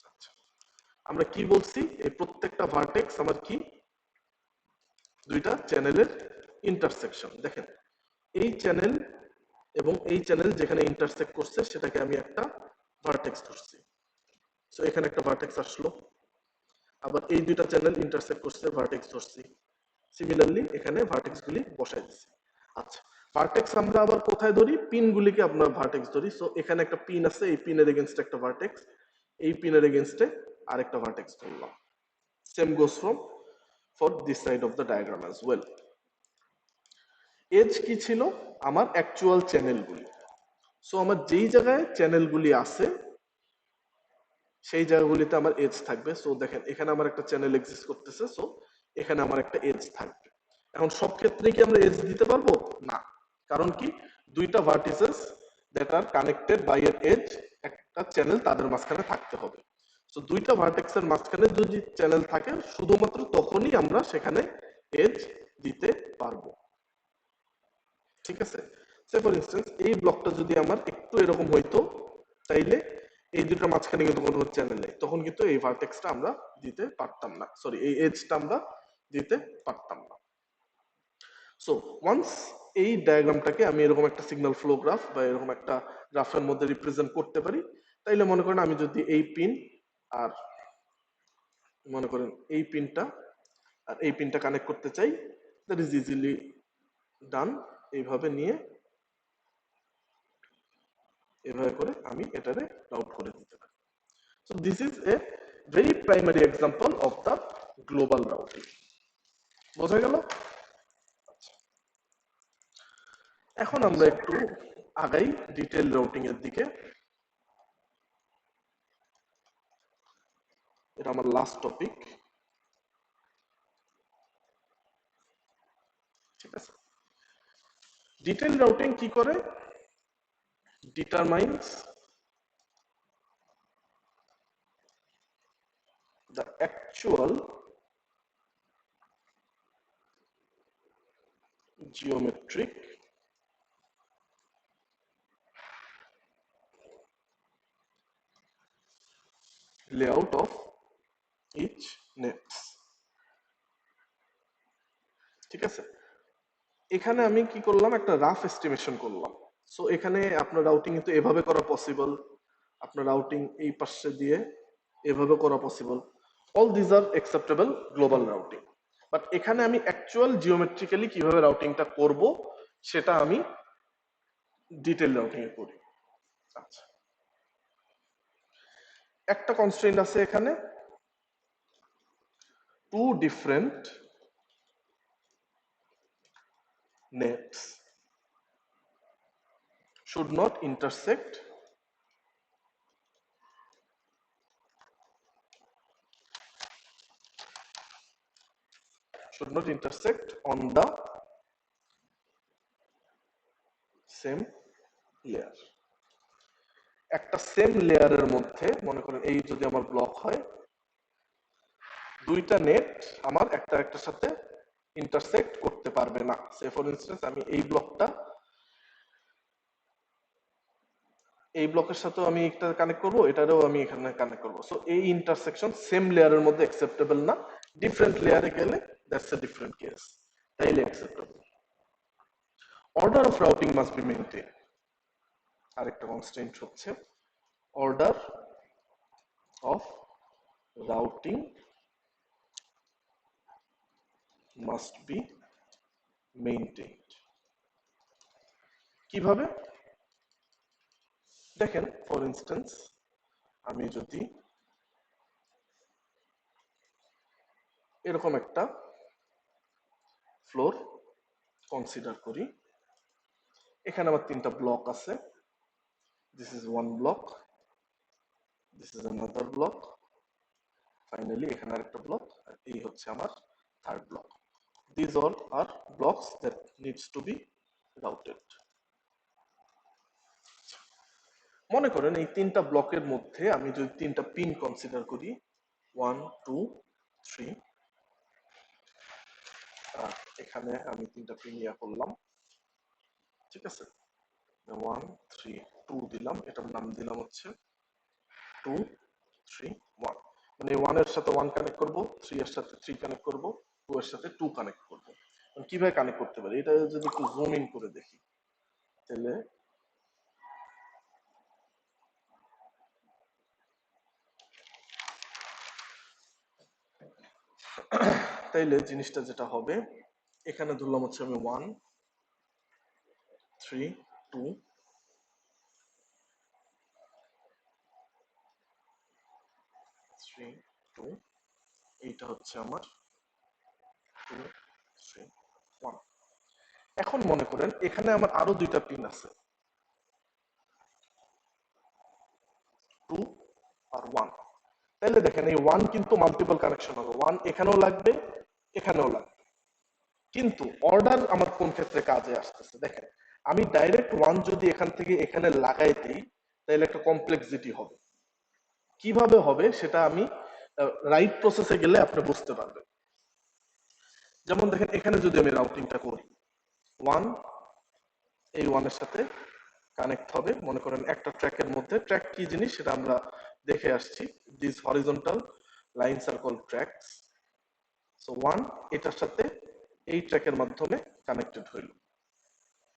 আচ্ছা, আমরা কি বলছি এই প্রত্যেকটা ভার্টেক্স আমার কি দুইটা চ্যানেলের ইন্টারসেকশন। দেখেন এই চ্যানেল এবং এই চ্যানেল যেখানে ইন্টারসেক্ট করছে সেটাকে আমি একটা ভার্টেক্স ধরছি। সো এখানে একটা ভার্টেক্স আসলো, আবার এই দুইটা চ্যানেল ইন্টারসেক্ট করছে, ভার্টেক্স ধরছি। সিমিলারলি এখানে ভার্টেক্স গুলি বসাই দিচ্ছি। আচ্ছা, ভার্টেক্স আমরা আবার কোথায় ধরি? পিন গুলিকে আমরা ভার্টেক্স ধরি। সো এখানে একটা পিন আছে, এই পিনের এগেইনস্টে একটা ভার্টেক্স, এই পিনের এগেইনস্টে আরেকটা ভার্টেক্স ধরলাম। Same goes from for this side of the diagram as well. Edge কি ছিল? আমার অ্যাকচুয়াল চ্যানেলগুলি। সো আমার যেই জায়গায় চ্যানেলগুলি আছে সেই জায়গাগুলিতে আমার এজ থাকবে। সো দেখেন এখানে আমার একটা চ্যানেল এক্সিস্ট করতেছে, সো এখানে আমার একটা এজ থাকবে। এখন সব ক্ষেত্রে কি আমরা এজ দিতে পারবো? না, কারণ কি দুইটা vertices that are connected by a edge, একটা চ্যানেল তাদের মাঝখানে থাকতে হবে। সো দুইটা ভার্টেক্সের মাঝখানে যদি চ্যানেল থাকে শুধুমাত্র তখনই আমরা সেখানে এজ দিতে পারবো, ঠিক আছে? সে ফর ইনস্টেন্স এই ব্লকটা যদি আমার একটু এরকম হইতো তাইলে এই দুটোর মাঝখানে কিন্তু কোনো চ্যানেল নেই, তখন কিন্তু এই ভার্টেক্সটা আমরা দিতে পারতাম না, সরি এই এজটা আমরা দিতে পারতাম না। সো ওয়ান্স এই ডায়াগ্রামটাকে আমি এরকম একটা সিগন্যাল ফ্লো গ্রাফ বা এরকম একটা গ্রাফের মধ্যে রিপ্রেজেন্ট করতে পারি, তাইলে মনে করেন আমি যদি এই পিন আর মনে করেন এই পিনটা আর এই পিনটা কানেক্ট করতে চাই, দ্যাট ইজ ইজিলি ডান। এইভাবে নিয়ে এভাবে করে আমি এটারে রাউট করে দিতে পারি। So this is a very primary example of the global routing. বোঝা গেল? এখন আমরা একটু আগাই ডিটেল রাউটিং এর দিকে। এটা আমার লাস্ট টপিক, ঠিক আছে? ডিটেল রাউটিং কি করে? Determines the actual geometric layout of each nets, ঠিক আছে? এখানে আমি কি করলাম, একটা রাফ এস্টিমেশন করলাম। সো এখানে আপনার রাউটিং কিন্তু এভাবে করা পসিবল, আপনার রাউটিং এই পাশে দিয়ে এভাবে করা possible. All these R acceptable global routing. But এখানে আমি অ্যাকচুয়াল জিওমেট্রিক্যালি কিভাবে রাউটিংটা করব সেটা আমি ডিটেল রাউটিং এ করি। আচ্ছা, একটা কনস্ট্রেইন্ট আছে এখানে, two different nets should not intersect on the same layer. একটা সেম লেয়ারের মধ্যে মনে করেন এই যদি আমার ব্লক হয়, দুইটা নেট আমার একটা একটার সাথে ইন্টারসেক্ট করতে পারবে না। সে ফর ইনস্টেন্স আমি এই ব্লকের সাথেও আমি একটা কানেক্ট করব, এটারও আমি এখানে কানেক্ট করব। সো এই ইন্টারসেকশন সেম লেয়ারের মধ্যে অ্যাকসেপ্টেবল না, ডিফারেন্ট লেয়ারে গেলে দ্যাটস এ ডিফারেন্ট কেস, তাইলে acceptable. Order of routing must be maintain. আরেকটা কনস্ট্রেন্ট হচ্ছে order of routing must be maintained. কিভাবে? দেখেন ফর ইনস্টেন্স আমি যদি এরকম একটা ফ্লোর কনসিডার করি, এখানে আমার তিনটা ব্লক আছে, this is one block, this is another block, finally এখানে আরেকটা ব্লক, আর এই হচ্ছে আমার third block. This all are blocks that needs to be routed. মনে করেন এই তিনটা ব্লকের মধ্যে আমি যদি তিনটা পিন কনসিডার করি, 1 2 3, এখানে আমি তিনটা পিন ইয়া করলাম, ঠিক আছে, 1 3 2 দিলাম, এটার নাম দিলাম হচ্ছে 2 3 1। মানে 1 এর সাথে 1 কানেক্ট করব, 3 এর সাথে 3 কানেক্ট করব, 2 এর সাথে 2 কানেক্ট করব। কিভাবে কানেক্ট করতে পারি এটা যদি একটু জুম ইন করে দেখি, তাহলে জিনিসটা যেটা হবে, এখানে ধরলাম হচ্ছে আমি 1 3 2, 3 2, এইটা হচ্ছে আমার 2 3 1। এখন মনে করেন এখানে আমার আরো দুইটা পিন আছে, 2 আর 1। তাহলে দেখেন এই 1 কিন্তু মাল্টিপল কানেকশন হবে, 1 এখানেও লাগবে, এখানেও লাগবে। কিন্তু অর্ডার আমার কোন ক্ষেত্রে কাজে আসতেছে দেখেন, আমি ডাইরেক্ট 1 যদি এখান থেকে এখানে লাগাই দিই তাহলে একটা কমপ্লেক্সিটি হবে। কিভাবে হবে সেটা আমি রাইট প্রসেসে গেলে আপনি বুঝতে পারবেন। যেমন দেখেন এখানে যদি আমি রাউটিংটা করি, 1 এই 1 এর সাথে কানেক্ট হবে, মনে করেন একটা ট্র্যাকের মধ্যে, ট্র্যাক কি জিনিস সেটা আমরা দেখে আসছি, this horizontal lines are called tracks. So 1 এটার সাথে এই ট্র্যাকের মাধ্যমে কানেক্টেড হইল,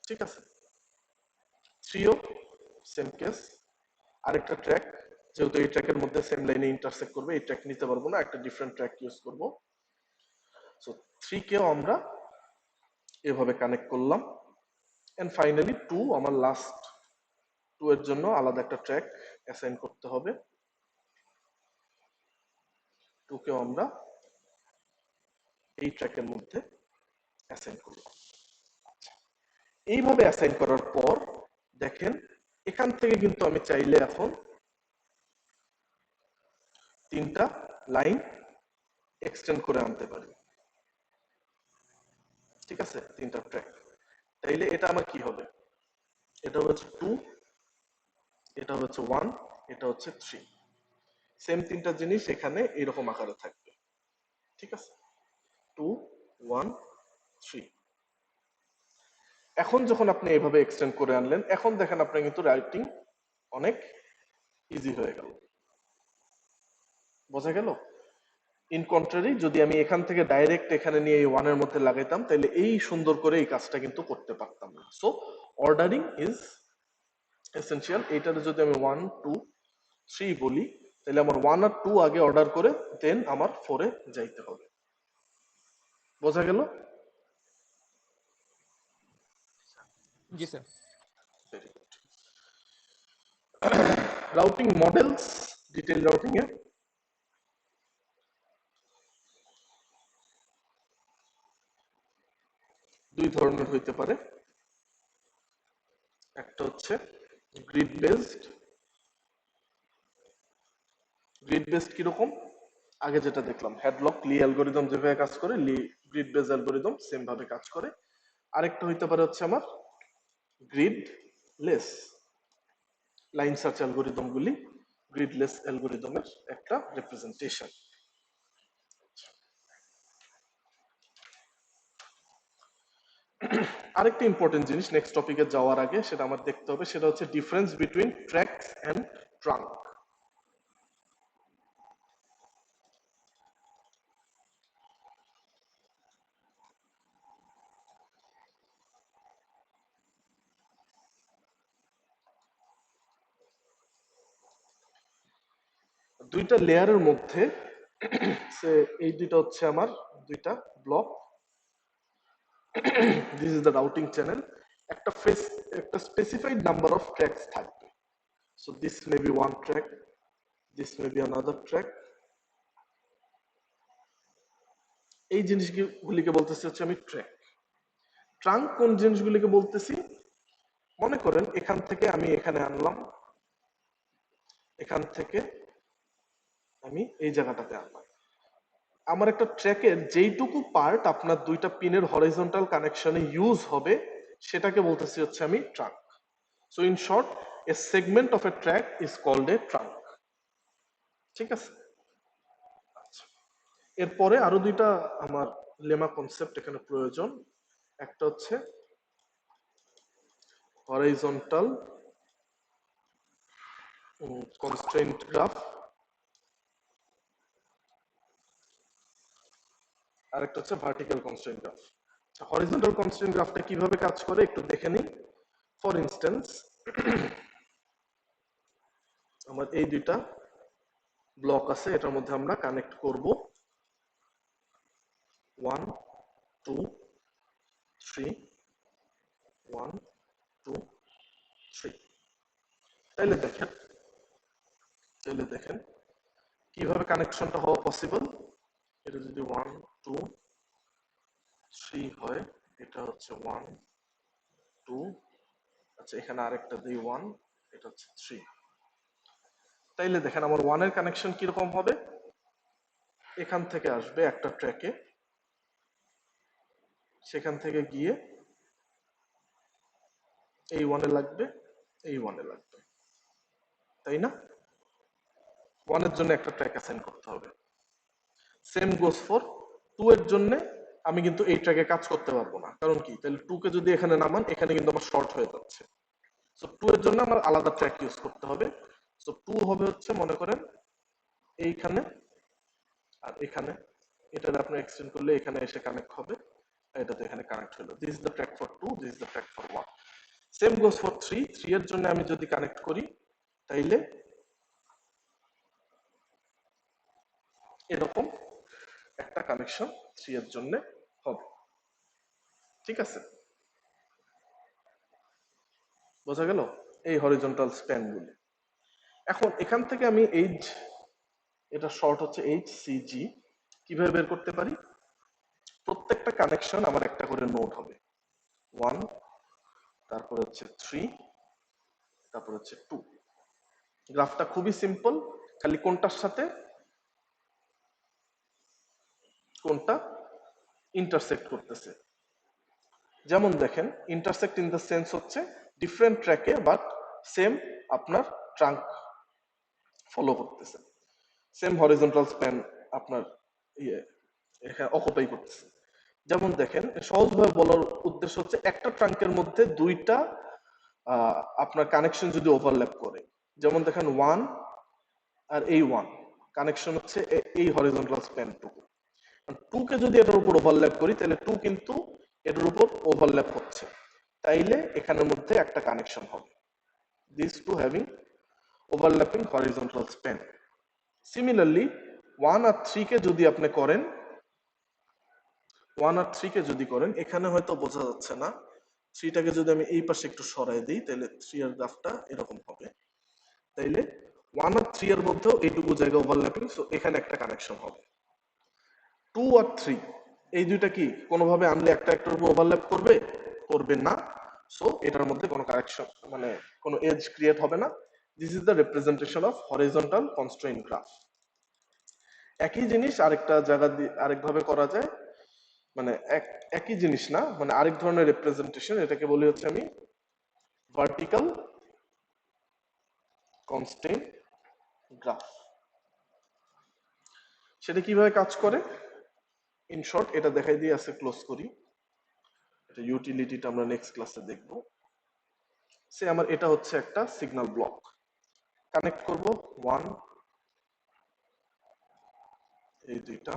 ঠিক আছে। 3ও সেম কেস, আরেকটা ট্র্যাক, যেহেতু এই ট্র্যাকের মধ্যে সেম লাইনে ইন্টারসেক্ট করবে, এই ট্র্যাক নিতে পারবো না, একটা ডিফারেন্ট ট্র্যাক ইউজ করব। সো 3 কেও আমরা এভাবে কানেক্ট করলাম, এন্ড ফাইনালি 2 আমার লাস্ট, 2 এর জন্য আলাদা একটা ট্র্যাক অ্যাসাইন করতে হবে, 2 কেও আমরা এই ট্র্যাকের মধ্যে অ্যাসাইন করলাম। এইভাবে অ্যাসাইন করার পর দেখেন এখান থেকে কিন্তু আমি চাইলে এখন তিনটা লাইন এক্সটেন্ড করে আনতে পারি, ঠিক আছে, তিনটা ট্র্যাক। তাইলে এটা আমার কি হবে, এটা হচ্ছে 2, এটা হচ্ছে 1, এটা হচ্ছে 3, সেম তিনটা জিনিস এখানে এরকম আকারে থাকবে, ঠিক আছে, 2 1 3। এখন যখন আপনি এভাবে এক্সটেন্ড করে আনলেন, এখন দেখেন আপনার কিন্তু রাইটিং অনেক ইজি হয়ে গেল, বোঝা গেল। ইন কন্ট্রারি যদি আমি এখান থেকে ডাইরেক্ট এখানে নিয়ে এই 1 এর মধ্যে লাগাইতাম তাহলে এই সুন্দর করে এই কাজটা কিন্তু করতে পারতাম না। So ordering is essential. এটাতে যদি আমি 1 2 3 বলি তাহলে আমার 1 আর 2 আগে অর্ডার করে দেন আমার 4 এ যাইতে হবে, বোঝা গেল। জি sir. Very good. Routing models, detail routing এ দুই ধরনের হইতে পারে। একটা হচ্ছে গ্রিড বেসড। গ্রিড বেসড কিরকম? আগে যেটা দেখলাম হ্যাডলক লি অ্যালগোরিদম যেভাবে কাজ করে, গ্রিড বেস অ্যালগোরিদম সেম ভাবে কাজ করে। আরেকটা হইতে পারে হচ্ছে আমার grid less. Line search algorithm গুলি গ্রিডলেস অ্যালগোরিদমের একটা রিপ্রেজেন্টেশন। আরেকটা ইম্পর্টেন্ট জিনিস নেক্সট টপিকে যাওয়ার আগে সেটা আমার দেখতে হবে, সেটা হচ্ছে difference between tracks and trunk. দুইটা লেয়ারের মধ্যে এই দুইটা হচ্ছে আমার দুইটা block. This is the routing channel. একটা স্পেসিফাইড নাম্বার অফ ট্র্যাকস থাকবে। So this may be one track, this may be another track. এই জিনিসগুলিকে বলতেছি হচ্ছে আমি ট্র্যাক। ট্রাঙ্ক কোন জিনিসগুলিকে বলতেছি? মনে করেন এখান থেকে আমি এখানে আনলাম, এখান থেকে আমি এই জায়গাটাতে আনলাম। আমার একটা ট্র্যাকের যেইটুকু পার্ট আপনার দুইটা পিনের হরিজন্টাল কানেকশনে ইউজ হবে সেটাকে বলতেছি হচ্ছে আমি trunk. So in short, a segment of a track is called a trunk. ঠিক আছে? আচ্ছা, এরপরে আরো দুইটা আমার লেমা কনসেপ্ট এখানে প্রয়োজন। একটা হচ্ছে হরিজন্টাল কনস্ট্রেইন্ট গ্রাফ, আরেকটা হচ্ছে vertical constraint graph. Horizontal constraint গ্রাফটা কিভাবে কাজ করে একটু দেখে নিই। ফর ইনস্ট্যান্স, আমার এই দুইটা ব্লক আছে, এটার মধ্যে আমরা কানেক্ট করব 1 2 3 1 2 3। তাইলে দেখেন কিভাবে কানেকশনটা হওয়া পসিবল। এটা যদি 1 2 3 হয়, এটা হচ্ছে 1 2, আচ্ছা এখানে আরেকটা দিই 1, এটা হচ্ছে 3। তাইলে দেখেন আমার 1 এর কানেকশন কিরকম হবে? এখান থেকে আসবে একটা ট্র্যাকে, সেখান থেকে গিয়ে এই 1 এ লাগবে, এই 1 এ লাগবে, তাই না? 1 এর জন্য একটা ট্র্যাক অ্যাসাইন করতে হবে। সেম গোস ফর 2 এর জন্য। আমি কিন্তু এই ট্র্যাকে কাজ করতে পারবো না, কারণ কি? তাহলে 2 কে যদি এখানে নামান, এখানে কিন্তু আমার শর্ট হয়ে যাচ্ছে। সো 2 এর জন্য আমার আলাদা ট্র্যাক ইউজ করতে হবে। সো 2 হবে হচ্ছে মনে করেন এইখানে আর এখানে, এটাতে আপনি এক্সটেন্ড করলে এখানে এসে কানেক্ট হবে, এটাতে এখানে কানেক্ট হলো। This is the track for 2, this is the track for 1। Same goes for 3। 3 এর জন্য আমি যদি কানেক্ট করি তাইলে এরকম একটা কানেকশন 3 এর জন্য হবে। ঠিক আছে? বোঝা গেল এই হরিজন্টাল স্প্যান গুলি। এখন এখান থেকে আমি এটা শর্ট হচ্ছে HCG, কিভাবে বের করতে পারি? প্রত্যেকটা কানেকশন আমার একটা করে নোড হবে। 1, তারপর হচ্ছে 3, তারপর হচ্ছে 2। গ্রাফটা খুবই সিম্পল, খালি কোনটার সাথে কোনটা ইন্টারসেক্ট করতেছে। যেমন দেখেন ইন্টারসেক্ট ইন দ্য সেন্স হচ্ছে ডিফারেন্ট ট্র্যাকে বাট সেম আপনার ট্রাঙ্ক ফলো করতেছে, সেম হরিজন্টাল স্প্যান আপনার এখানে অকুপাই করতেছে। যেমন দেখেন সহজভাবে বলার উদ্দেশ্য হচ্ছে একটা ট্রাঙ্কের মধ্যে দুইটা আপনার কানেকশন যদি ওভারল্যাপ করে, যেমন দেখেন 1 আর এই 1 কানেকশন হচ্ছে এই হরিজন্টাল স্প্যানটুকু। 2 কে যদি এটার উপর ওভারল্যাপ করি তাহলে 2 কিন্তু এটার উপর ওভারল্যাপ হচ্ছে, তাইলে এখানের মধ্যে একটা কানেকশন হবে। these two having overlapping horizontal span. Similarly 1 আর 3 কে যদি আপনি করেন, 1 আর 3 কে যদি করেন, এখানে হয়তো বোঝা যাচ্ছে না, 3 টাকে যদি আমি এই পাশে একটু সরাই দিই তাহলে 3 এর গ্রাফটা এরকম হবে। তাইলে 1 আর 3 এর মধ্যেও এইটুকু জায়গা ওভারল্যাপিং, সো এখানে একটা কানেকশন হবে। 2 আর 3 এই দুইটা কি কোনোভাবে আনলে একটা একটার উপর ওভারল্যাপ করবে না। সো এটার মধ্যে কোনো কারেকশন মানে কোনো এজ ক্রিয়েট হবে না। This is the representation of horizontal constrain graph. একই জিনিস আরেকটা জায়গা দিয়ে আরেকভাবে করা যায়, মানে একই জিনিস না, মানে আরেক ধরনের রিপ্রেজেন্টেশন, এটাকে বলি হচ্ছে আমি ভার্টিক্যাল কনস্ট্রেইন গ্রাফ। সেটা কিভাবে কাজ করে, ইন শর্ট এটা দেখাই দিয়ে আছে, ক্লোজ করি। এটা ইউটিলিটিটা আমরা নেক্সট ক্লাসে দেখব। সে আমার এটা হচ্ছে একটা সিগন্যাল ব্লক, কানেক্ট করব 1 এই দুইটা,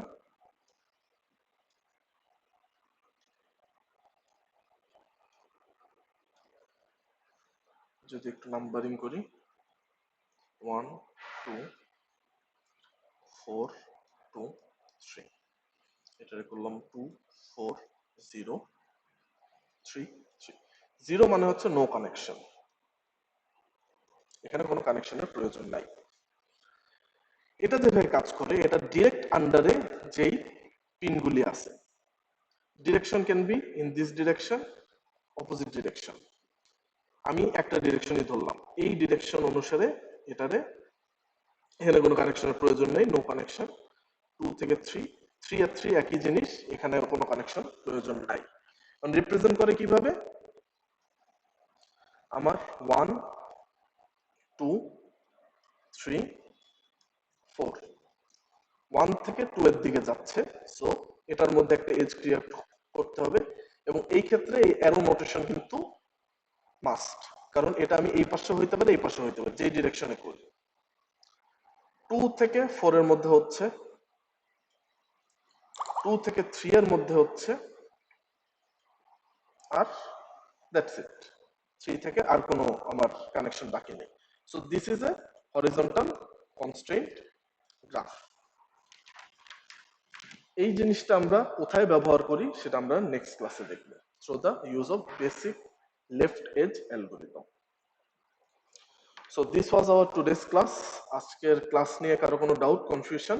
যদি একটু নাম্বারিং করি 1 2 4 2 3, এটা করলাম 2 4 0 3 3। 0 মানে হচ্ছে নো কানেকশন, এখানে কোনো কানেকশনের প্রয়োজন নাই। এটা যেভাবে কাজ করে, এটা ডিরেক্ট আন্ডারে যেই পিনগুলি আছে, direction can be in this direction, opposite direction. আমি একটা ডিরেকশনই ধরলাম, এই ডিরেকশন অনুসারে এটারে, এখানে কোনো কানেকশনের প্রয়োজন নেই, নো কানেকশন। 2 থেকে 3, 3 আর 3 একই জিনিস, এখানে আর কোনো কানেকশন প্রয়োজন নাই। রিপ্রেজেন্ট করে কিভাবে, আমার 1 2 3 4, 1 থেকে 2 এর দিকে যাচ্ছে, সো এটার মধ্যে একটা এজ ক্রিয়েট করতে হবে, এবং এই ক্ষেত্রে এই অ্যারো নোটেশন কিন্তু মাস্ট, কারণ এটা আমি এই পাশে হইতে পারে, এই পাশে হইতে পারে, যেই ডিরেকশনে করি। 2 থেকে 4 এর মধ্যে হচ্ছে, 2 থেকে 3 এর মধ্যে হচ্ছে, আর দ্যাটস ইট। 3 থেকে আর কোনো আমার কানেকশন বাকি নেই। So this is a horizontal constrained graph. এই জিনিসটা আমরা কোথায় ব্যবহার করি সেটা আমরা নেক্সট ক্লাসে দেখব, through the use of basic left edge algorithm. So this was our today's class. আজকের ক্লাস নিয়ে কারো কোনো ডাউট, কনফিউশন?